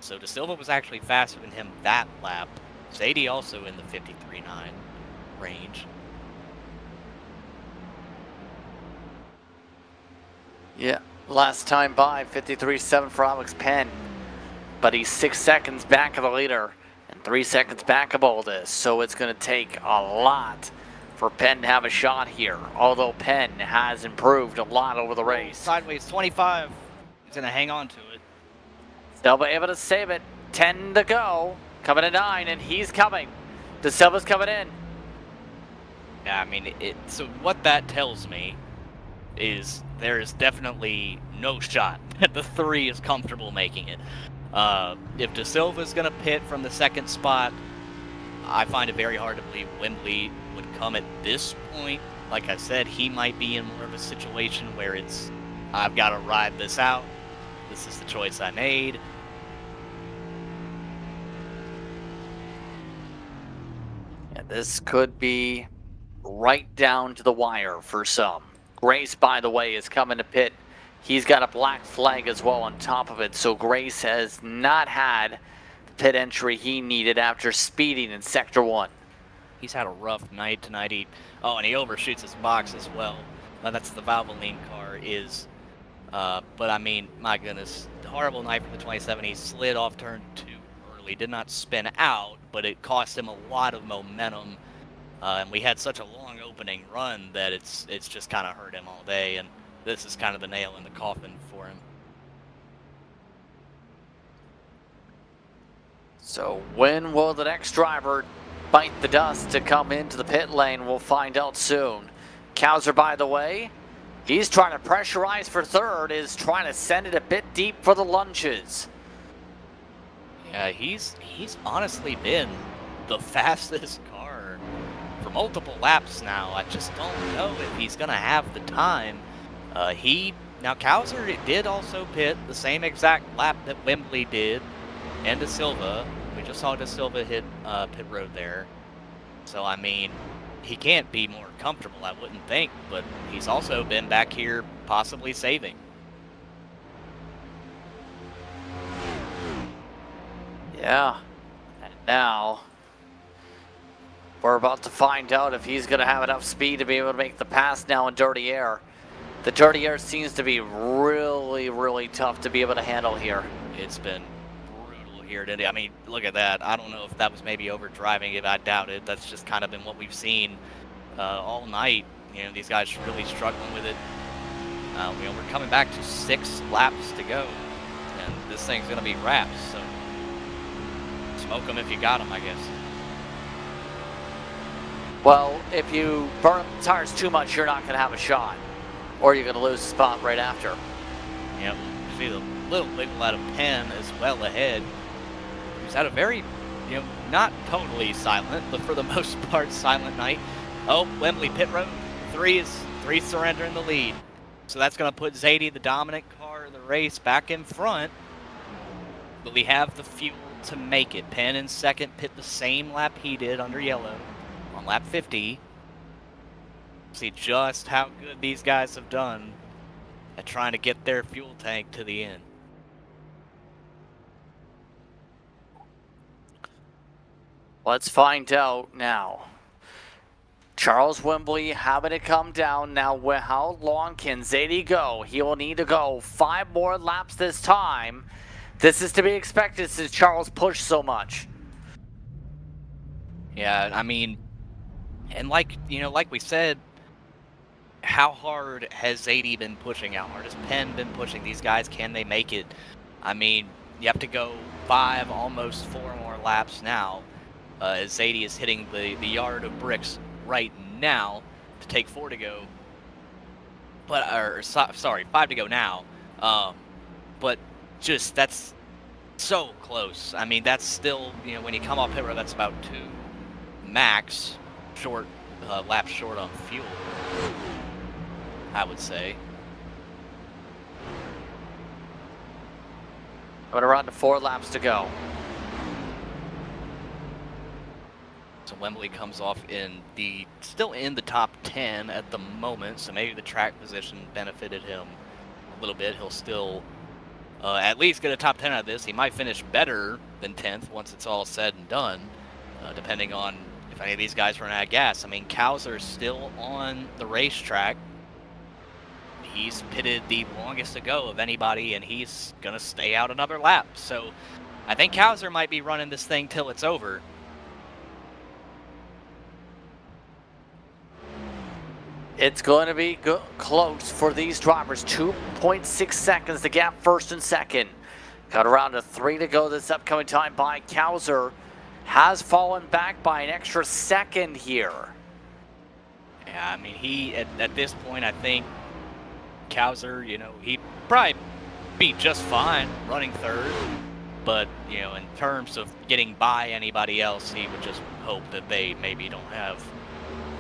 Speaker 5: So De Silva was actually faster than him that lap. Zadie also in the 53.9 range.
Speaker 6: Yeah, last time by, 53.7 for Alex Penn. But he's 6 seconds back of the leader and 3 seconds back of Oldest. So it's going to take a lot for Penn to have a shot here. Although Penn has improved a lot over the race.
Speaker 5: Sideways 25. He's going to hang on to it.
Speaker 6: Still able to save it. 10 to go. Coming to 9, and he's coming. De Silva's coming in.
Speaker 5: Yeah, I mean, so what that tells me is there is definitely no shot that the 3 is comfortable making it. If De Silva's going to pit from the second spot, I find it very hard to believe Wembley would come at this point. Like I said, he might be in more of a situation where it's, I've got to ride this out. This is the choice I made.
Speaker 6: Yeah, this could be right down to the wire for some. Grace, by the way, is coming to pit. He's got a black flag as well on top of it, so Grace has not had the pit entry he needed after speeding in Sector 1.
Speaker 5: He's had a rough night tonight. And he overshoots his box as well. That's the Valvoline car is. But I mean, my goodness, horrible night for the 27. He slid off turn 2 early, did not spin out, but it cost him a lot of momentum. And we had such a long opening run that it's just kind of hurt him all day, and this is kind of the nail in the coffin for him.
Speaker 6: So when will the next driver bite the dust to come into the pit lane? We'll find out soon. Kowser, by the way, he's trying to pressurize for third, is trying to send it a bit deep for the lunches.
Speaker 5: Yeah, he's honestly been the fastest car for multiple laps now. I just don't know if he's going to have the time. Now Kowser did also pit the same exact lap that Wembley did, and De Silva. We just saw De Silva hit pit road there. So, I mean, he can't be more comfortable, I wouldn't think, but he's also been back here possibly saving.
Speaker 6: Yeah, and now we're about to find out if he's going to have enough speed to be able to make the pass now in dirty air. The dirty air seems to be really, really tough to be able to handle here.
Speaker 5: It's been brutal here today. I mean, look at that. I don't know if that was maybe overdriving it. I doubt it. That's just kind of been what we've seen all night. You know, these guys really struggling with it. We're coming back to 6 laps to go, and this thing's going to be wrapped. So smoke them if you got them, I guess.
Speaker 6: Well, if you burn the tires too much, you're not going to have a shot, or you're going to lose the spot right after.
Speaker 5: Yep. See the little wiggle out of Penn as well ahead. He's had a very, not totally silent, but for the most part silent night. Oh, Wembley pit road. 3 surrendering the lead. So that's going to put Zadie, the dominant car in the race, back in front. But we have the fuel to make it. Penn in second, pit the same lap he did under yellow on lap 50. See just how good these guys have done at trying to get their fuel tank to the end.
Speaker 6: Let's find out now. Charles Wembley having to come down now. How long can Zadie go? He will need to go 5 more laps this time. This is to be expected since Charles pushed so much.
Speaker 5: Yeah, I mean, and like, like we said, how hard has Zadie been pushing? How hard has Penn been pushing these guys? Can they make it? I mean, you have to go 5, almost 4 more laps now, as Zadie is hitting the yard of bricks right now to take 4 to go. But, sorry, 5 to go now. But just, that's so close. I mean, that's still, when you come off pit road, that's about 2 max laps short on fuel, I would say.
Speaker 6: I'm going to run to 4 laps to go.
Speaker 5: So Wembley comes off still in the top 10 at the moment, so maybe the track position benefited him a little bit. He'll still at least get a top 10 out of this. He might finish better than 10th once it's all said and done, depending on if any of these guys run out of gas. I mean, Kowser's still on the racetrack. He's pitted the longest to go of anybody, and he's going to stay out another lap. So I think Kowser might be running this thing till it's over.
Speaker 6: It's going to be close for these drivers. 2.6 seconds the gap first and second. Got around to 3 to go this upcoming time by Kowser. Has fallen back by an extra second here.
Speaker 5: Yeah, I mean, he, at this point, I think Kowser, he'd probably be just fine running third. But, in terms of getting by anybody else, he would just hope that they maybe don't have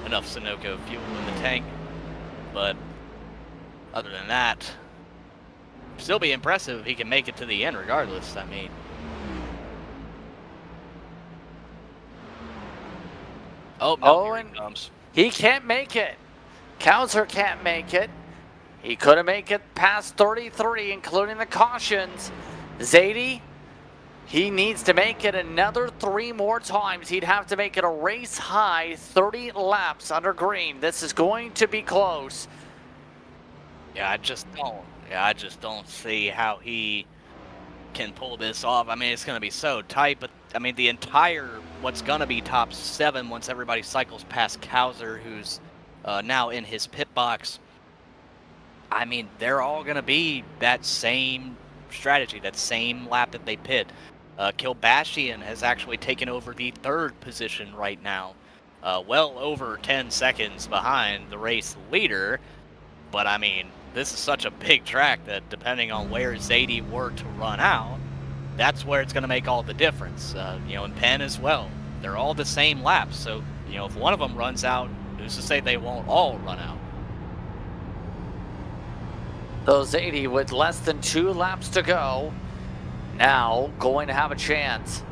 Speaker 5: enough Sunoco fuel in the tank. But other than that, still be impressive if he can make it to the end regardless. I mean, here
Speaker 6: and
Speaker 5: he comes.
Speaker 6: He can't make it. Kowser can't make it. He couldn't make it past 33, including the cautions. Zadie, he needs to make it another 3 more times. He'd have to make it a race high 30 laps under green. This is going to be close.
Speaker 5: Yeah, I just don't see how he can pull this off. I mean, it's going to be so tight, but I mean, the entire what's going to be top 7 once everybody cycles past Kowser, who's now in his pit box. I mean, they're all going to be that same strategy, that same lap that they pit. Kilbashian has actually taken over the 3rd position right now, well over 10 seconds behind the race leader. But I mean, this is such a big track that depending on where Zadie were to run out, that's where it's going to make all the difference. And Penn as well. They're all the same laps, so if one of them runs out, who's to say they won't all run out?
Speaker 6: So Zadie with less than 2 laps to go, now going to have a chance.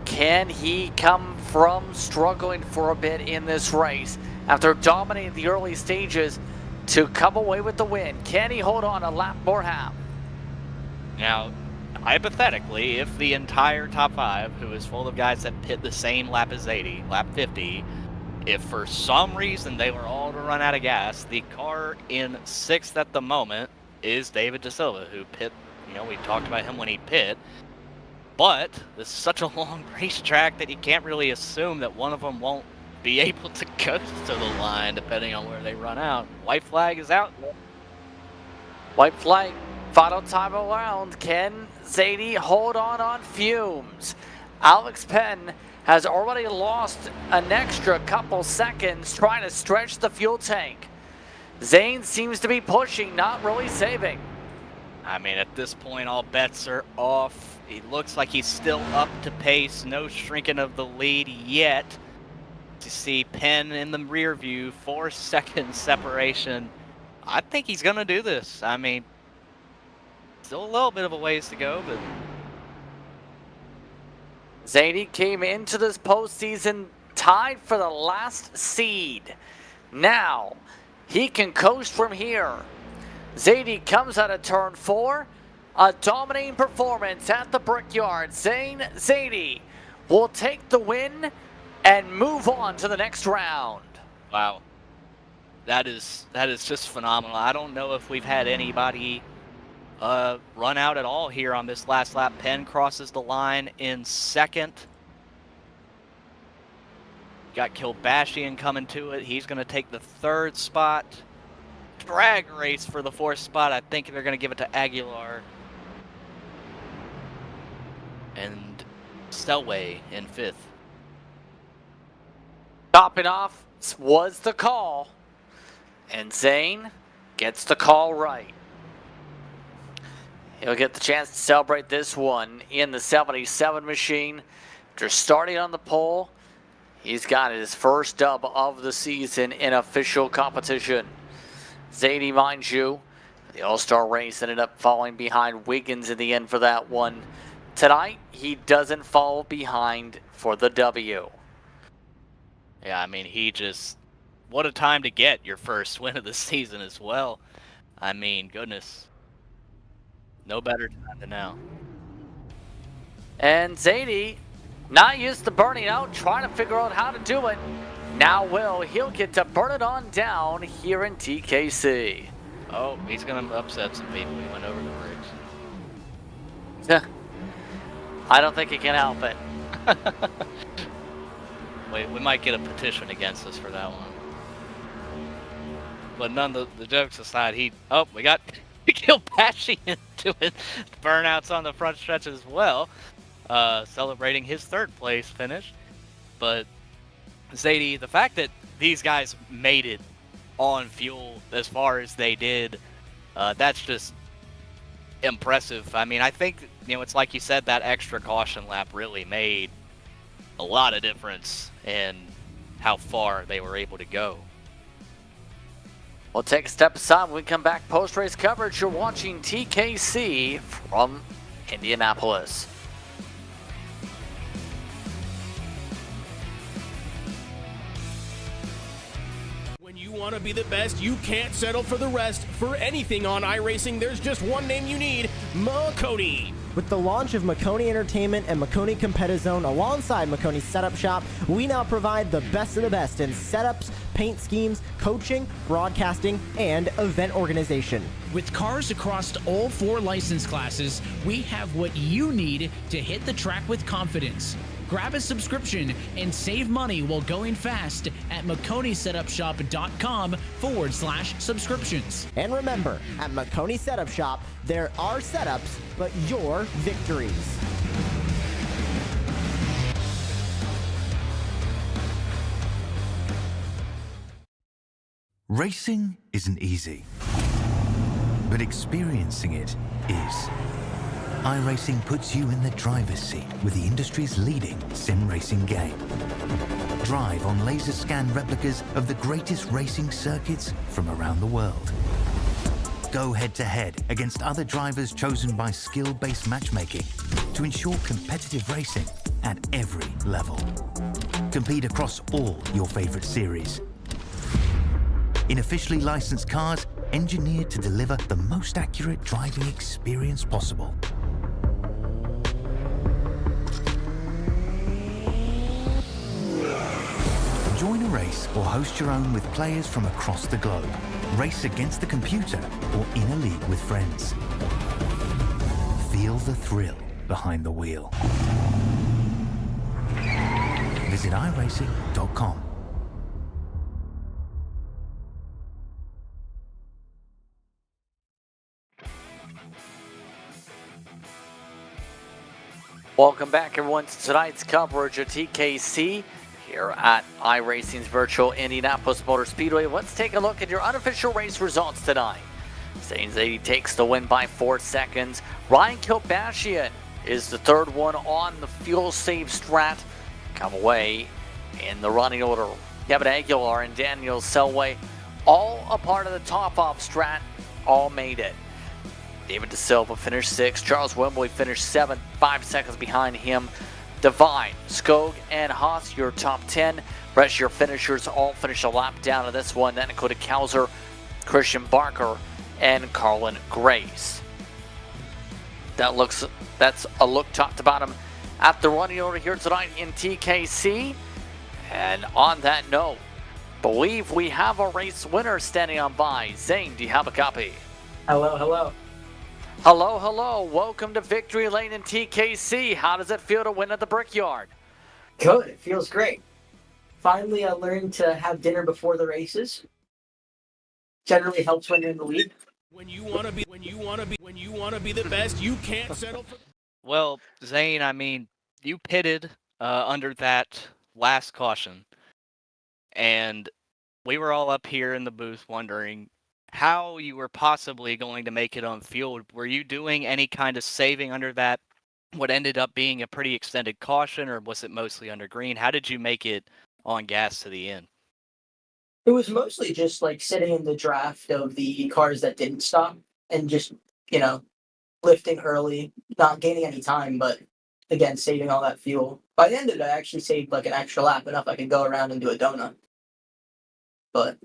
Speaker 6: Can he come from struggling for a bit in this race after dominating the early stages to come away with the win? Can he hold on a lap more half?
Speaker 5: Now, hypothetically, if the entire top 5, who is full of guys that pit the same lap as Zadie, lap 50, if for some reason they were all to run out of gas, the car in 6th at the moment is David De Silva, who pit, we talked about him when he pit, but this is such a long racetrack that you can't really assume that one of them won't be able to coast to the line depending on where they run out. White flag is out.
Speaker 6: White flag, final time around. Can Zadie hold on fumes? Alex Penn has already lost an extra couple seconds trying to stretch the fuel tank. Zane seems to be pushing, not really saving.
Speaker 5: I mean, at this point, all bets are off. He looks like he's still up to pace. No shrinking of the lead yet. You see Penn in the rear view, 4-second separation. I think he's going to do this. I mean, still a little bit of a ways to go, but
Speaker 6: Zadie came into this postseason tied for the last seed. Now, he can coast from here. Zadie comes out of turn 4. A dominating performance at the Brickyard. Zane Zadie will take the win and move on to the next round.
Speaker 5: wow. That is just phenomenal. I don't know if we've had anybody run out at all here on this last lap. Penn crosses the line in 2nd. Got Kilbashian coming to it. He's going to take the 3rd spot. Drag race for the 4th spot. I think they're going to give it to Aguilar. And Selway in 5th.
Speaker 6: Topping off was the call. And Zane gets the call right. He'll get the chance to celebrate this one in the 77 machine. After starting on the pole, he's got his first dub of the season in official competition. Zadie, mind you, the All-Star race ended up falling behind Wiggins in the end for that one. Tonight, he doesn't fall behind for the W.
Speaker 5: Yeah, I mean, what a time to get your first win of the season as well. I mean, goodness. No better time than now.
Speaker 6: And Zadie, not used to burning out, trying to figure out how to do it. Now he'll get to burn it on down here in TKC.
Speaker 5: Oh, he's going to upset some people. He went over the brakes.
Speaker 6: I don't think he can help it.
Speaker 5: Wait, we might get a petition against us for that one. But none of the jokes aside, we got Kilbashian doing burnouts on the front stretch as well. Celebrating his 3rd place finish. But Zadie, the fact that these guys made it on fuel as far as they did, that's just impressive. I mean, I think, it's like you said, that extra caution lap really made a lot of difference in how far they were able to go.
Speaker 6: We'll take a step aside when we come back. Post-race coverage, you're watching TKC from Indianapolis.
Speaker 1: When you want to be the best, you can't settle for the rest. For anything on iRacing, there's just one name you need, Maconi.
Speaker 2: With the launch of Maconi Entertainment and Maconi Competizone alongside Maconi Setup Shop, we now provide the best of the best in setups, paint schemes, coaching, broadcasting, and event organization.
Speaker 3: With cars across all 4 license classes, we have what you need to hit the track with confidence. Grab a subscription and save money while going fast at MaconiSetupShop.com/subscriptions.
Speaker 2: And remember, at Maconi Setup Shop, there are setups, but your victories.
Speaker 4: Racing isn't easy, but experiencing it is. iRacing puts you in the driver's seat with the industry's leading sim racing game. Drive on laser scan replicas of the greatest racing circuits from around the world. Go head-to-head against other drivers chosen by skill-based matchmaking to ensure competitive racing at every level. Compete across all your favorite series. In officially licensed cars, engineered to deliver the most accurate driving experience possible. Join a race or host your own with players from across the globe. Race against the computer or in a league with friends. Feel the thrill behind the wheel. Visit iRacing.com.
Speaker 6: Welcome back, everyone, to tonight's coverage of TKC here at iRacing's virtual Indianapolis Motor Speedway. Let's take a look at your unofficial race results tonight. Zane Zadie takes the win by 4 seconds. Ryan Kilbashian is the 3rd one on the fuel save strat. Come away in the running order. Kevin Aguilar and Daniel Selway, all a part of the top-off strat, all made it. David De Silva finished 6th. Charles Wembley finished 7th, 5 seconds behind him. Devine, Skog, and Haas, your top 10. Rest of your finishers all finished a lap down in this one. That included Kauser, Christian Barker, and Carlin Grace. That's a look top to bottom at the running order here tonight in TKC. And on that note, believe we have a race winner standing on by. Zane, do you have a copy?
Speaker 7: Hello, hello.
Speaker 6: Hello, hello. Welcome to Victory Lane in TKC. How does it feel to win at the Brickyard?
Speaker 7: Good. It feels great. Finally, I learned to have dinner before the races. Generally helps when you're in the lead.
Speaker 1: When you want to be the best, you can't settle for.
Speaker 5: Well, Zane, I mean, you pitted under that last caution, and we were all up here in the booth wondering how you were possibly going to make it on field. Were you doing any kind of saving under that, what ended up being a pretty extended caution, or was it mostly under green? How did you make it on gas to the end?
Speaker 7: It was mostly just like sitting in the draft of the cars that didn't stop and just, you know, lifting early, not gaining any time, but again, saving all that fuel. By the end of it, I actually saved like an extra lap, enough I could go around and do a donut. But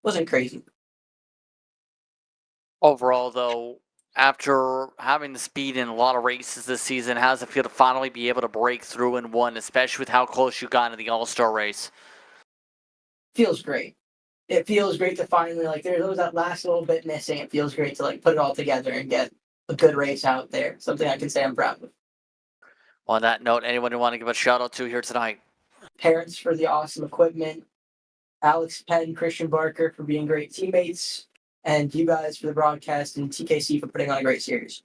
Speaker 7: wasn't crazy.
Speaker 6: Overall, though, after having the speed in a lot of races this season, how does it feel to finally be able to break through and win, especially with how close you got in the All-Star race?
Speaker 7: Feels great. It feels great to finally, like, there was that last little bit missing. It feels great to like put it all together and get a good race out there. Something I can say I'm proud of.
Speaker 6: On that note, anyone you want to give a shout out to here tonight?
Speaker 7: Parents for the awesome equipment, Alex Penn, Christian Barker for being great teammates, and you guys for the broadcast, and TKC for putting on a great series.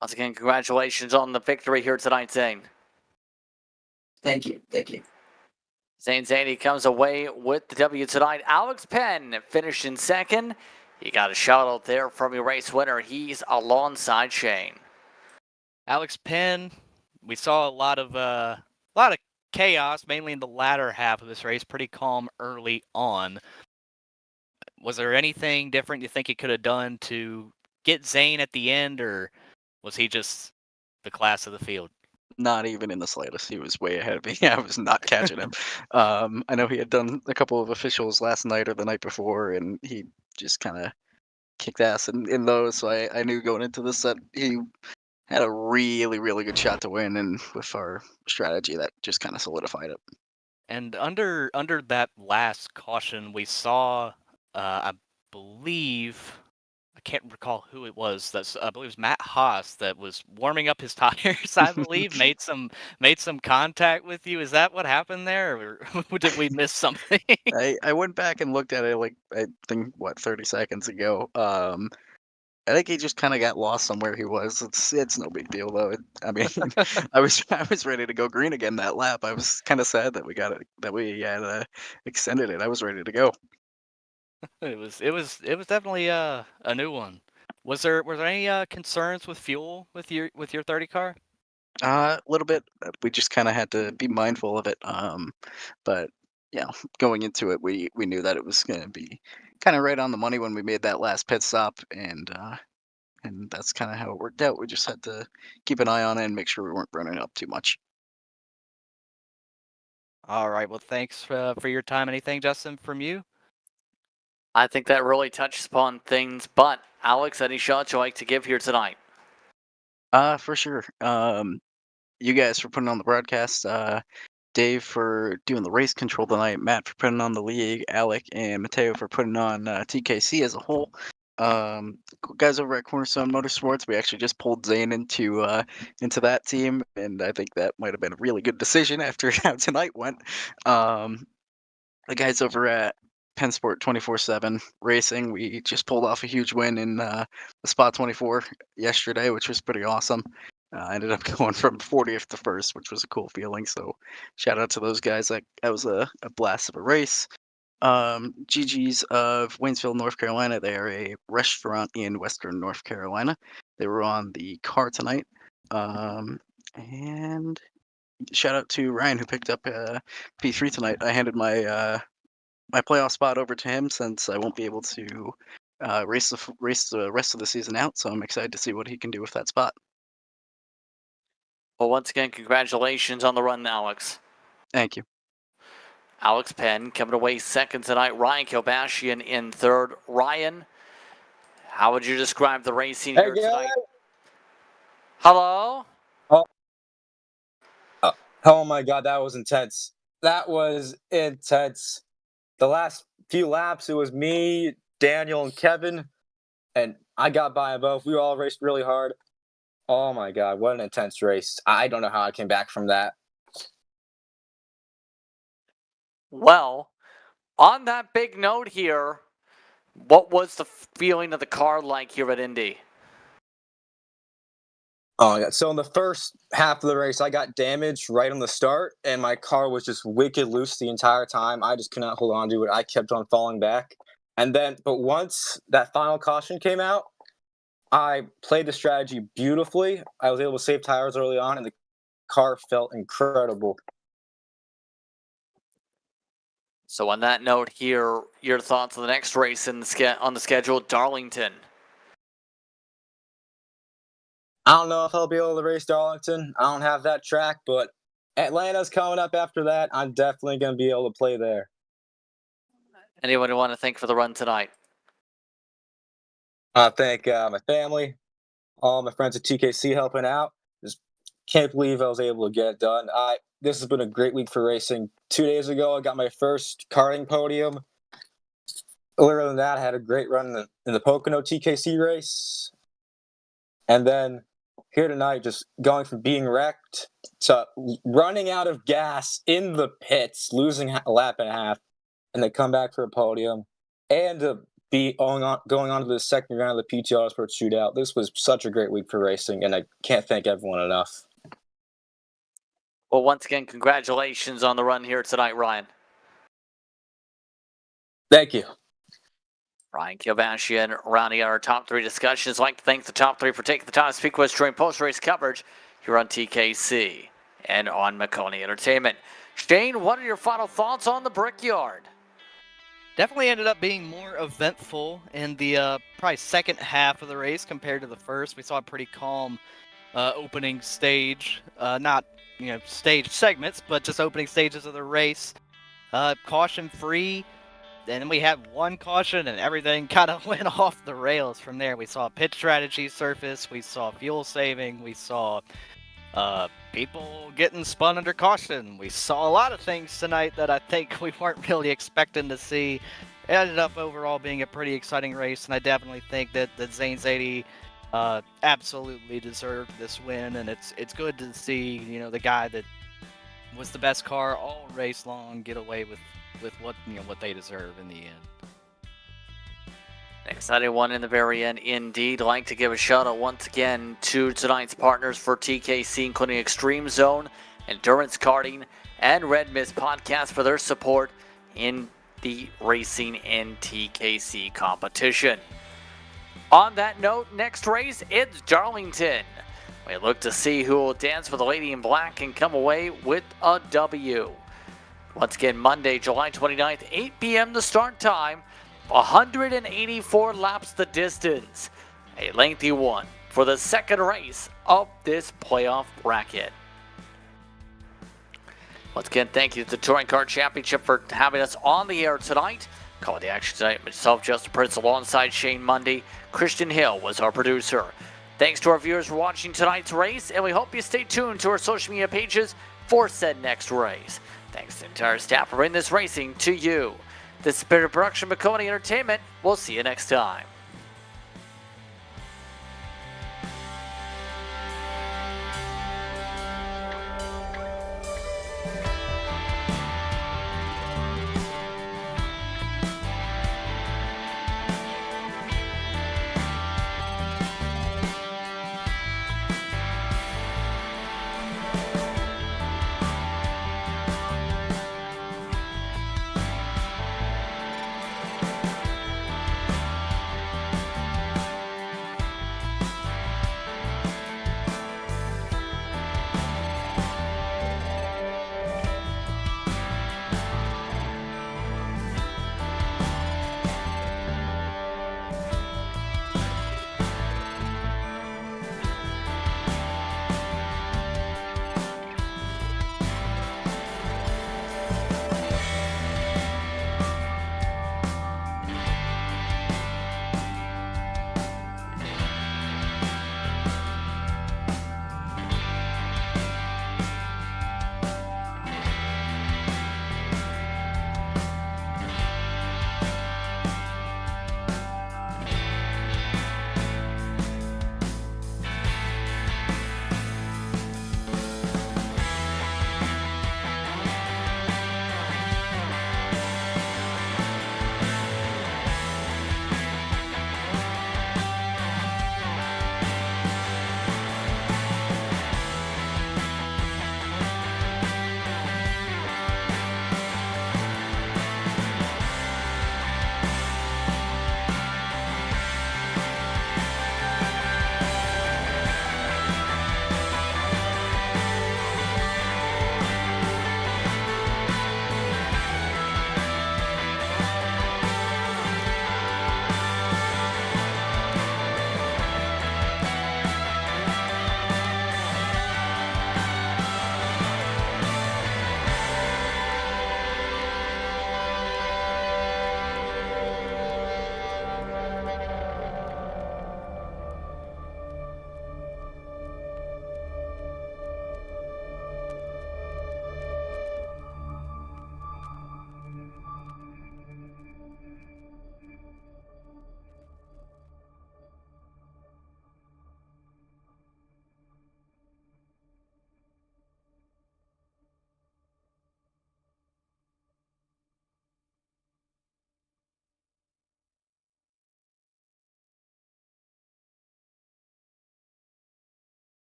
Speaker 6: Once again, congratulations on the victory here tonight, Zane.
Speaker 7: Thank you. Thank you.
Speaker 6: Zane Zaney comes away with the W tonight. Alex Penn finished in second. He got a shout out there from your race winner. He's alongside Shane.
Speaker 5: Alex Penn, we saw a lot of chaos, mainly in the latter half of this race. Pretty calm early on. Was there anything different you think he could have done to get Zane at the end, or was he just the class of the field?
Speaker 8: Not even in the slightest. He was way ahead of me. I was not catching him. I know he had done a couple of officials last night or the night before, and he just kind of kicked ass in those. So I knew going into this that he had a really, really good shot to win, and with our strategy, that just kind of solidified it.
Speaker 5: And under that last caution, we saw, I believe, I can't recall who it was. I believe it was Matt Haas that was warming up his tires. I believe made some contact with you. Is that what happened there, or did we miss something?
Speaker 8: I went back and looked at it like I think 30 seconds ago. I think he just kind of got lost somewhere he was. It's no big deal though. I mean, I was ready to go green again that lap. I was kind of sad that we had extended it. I was ready to go.
Speaker 5: It was definitely a new one. Were there any concerns with fuel with your 30 car?
Speaker 8: A little bit. We just kind of had to be mindful of it. But yeah, going into it, we knew that it was going to be kind of right on the money when we made that last pit stop, and that's kind of how it worked out. We just had to keep an eye on it and make sure we weren't running up too much.
Speaker 5: All right. Well, thanks for your time. Anything, Justin, from you?
Speaker 6: I think that really touches upon things. But Alex, any shots you like to give here tonight?
Speaker 8: For sure. You guys for putting on the broadcast. Dave for doing the race control tonight, Matt for putting on the league, Alec and Mateo for putting on TKC as a whole. Guys over at Cornerstone Motorsports, we actually just pulled Zane into that team, and I think that might have been a really good decision after how tonight went. The guys over at Pensport 24/7 Racing, we just pulled off a huge win in the Spot 24 yesterday, which was pretty awesome. I ended up going from 40th to 1st, which was a cool feeling. So shout out to those guys. That was a blast of a race. GG's of Waynesville, North Carolina. They are a restaurant in Western North Carolina. They were on the car tonight. And shout out to Ryan who picked up P3 tonight. I handed my playoff spot over to him since I won't be able to race the rest of the season out. So I'm excited to see what he can do with that spot.
Speaker 6: Well, once again, congratulations on the run, Alex.
Speaker 8: Thank you.
Speaker 6: Alex Penn coming away second tonight. Ryan Kilbashian in third. Ryan, how would you describe the racing here tonight? Hello?
Speaker 9: Oh my God, that was intense. That was intense. The last few laps, it was me, Daniel, and Kevin, and I got by them both. We all raced really hard. Oh my God, what an intense race. I don't know how I came back from that.
Speaker 6: Well, on that big note here, what was the feeling of the car like here at Indy?
Speaker 9: Oh, yeah. So in the first half of the race, I got damaged right on the start, and my car was just wicked loose the entire time. I just could not hold on to it. I kept on falling back. But once that final caution came out, I played the strategy beautifully. I was able to save tires early on, and the car felt incredible.
Speaker 6: So on that note here, your thoughts on the next race on the schedule, Darlington.
Speaker 9: I don't know if I'll be able to race Darlington. I don't have that track, but Atlanta's coming up after that. I'm definitely going to be able to play there.
Speaker 6: Anyone you want to thank for the run tonight?
Speaker 9: I thank my family, all my friends at TKC helping out. Just can't believe I was able to get it done. This has been a great week for racing. 2 days ago, I got my first karting podium. Earlier than that, I had a great run in the Pocono TKC race. And then here tonight, just going from being wrecked to running out of gas in the pits, losing a lap and a half, and then come back for a podium, and to be going on to the second round of the PTR Sports Shootout. This was such a great week for racing, and I can't thank everyone enough.
Speaker 6: Well, once again, congratulations on the run here tonight, Ryan.
Speaker 9: Thank you.
Speaker 6: Ryan Kilbashian rounding out our top three discussions. I'd like to thank the top three for taking the time to speak with us during post-race coverage here on TKC and on Maconi Entertainment. Shane, what are your final thoughts on the Brickyard?
Speaker 10: Definitely ended up being more eventful in the probably second half of the race compared to the first. We saw a pretty calm opening stage, not stage segments, but just opening stages of the race. Caution free. Then we had one caution and everything kind of went off the rails from there. We saw pit strategy surface, we saw fuel saving, we saw people getting spun under caution. We saw a lot of things tonight that I think we weren't really expecting to see. It ended up overall being a pretty exciting race, and I definitely think that Zane's 80 absolutely deserved this win, and it's good to see the guy that was the best car all race long get away with what they deserve in the end.
Speaker 6: Exciting one in the very end indeed. I'd like to give a shout out once again to tonight's partners for TKC, including Extreme Zone, Endurance Karting, and Red Mist Podcast for their support in the racing in TKC competition. On that note, next race, it's Darlington. We look to see who will dance for the Lady in Black and come away with a W. Once again, Monday, July 29th, 8 p.m. the start time, 184 laps the distance. A lengthy one for the second race of this playoff bracket. Once again, thank you to the Touring Kart Championship for having us on the air tonight. Calling the action tonight, myself, Justin Prince, alongside Shane Mundy. Christian Hill was our producer. Thanks to our viewers for watching tonight's race, and we hope you stay tuned to our social media pages for said next race. Thanks to the entire staff for bringing this racing to you. This has been a production of Maconi Entertainment. We'll see you next time.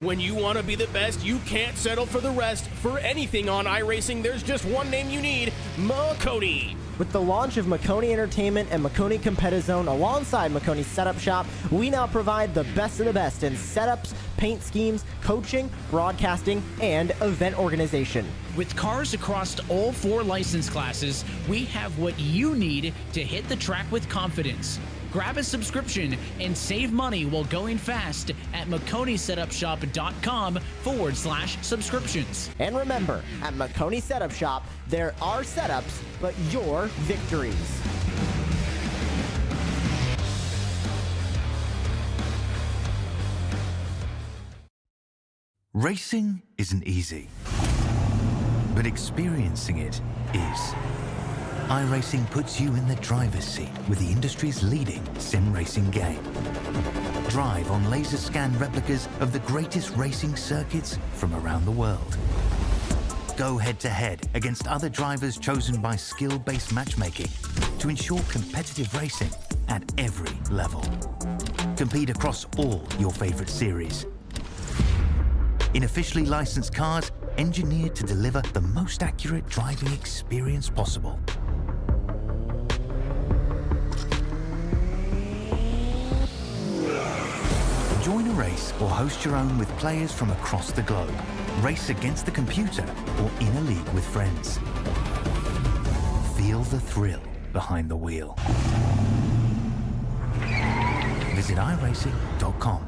Speaker 1: When you want to be the best, you can't settle for the rest. For anything on iRacing, there's just one name you need, Maconi.
Speaker 2: With the launch of Maconi Entertainment and Maconi Competizone alongside Maconi Setup Shop, we now provide the best of the best in setups, paint schemes, coaching, broadcasting, and event organization.
Speaker 3: With cars across all 4 license classes, we have what you need to hit the track with confidence. Grab a subscription and save money while going fast at MaconiSetupShop.com/subscriptions.
Speaker 2: And remember, at Maconi Setup Shop, there are setups, but your victories.
Speaker 4: Racing isn't easy, but experiencing it is. iRacing puts you in the driver's seat with the industry's leading sim racing game. Drive on laser scan replicas of the greatest racing circuits from around the world. Go head to head against other drivers chosen by skill-based matchmaking to ensure competitive racing at every level. Compete across all your favorite series. In officially licensed cars, engineered to deliver the most accurate driving experience possible. Join a race or host your own with players from across the globe. Race against the computer or in a league with friends. Feel the thrill behind the wheel. Visit iRacing.com.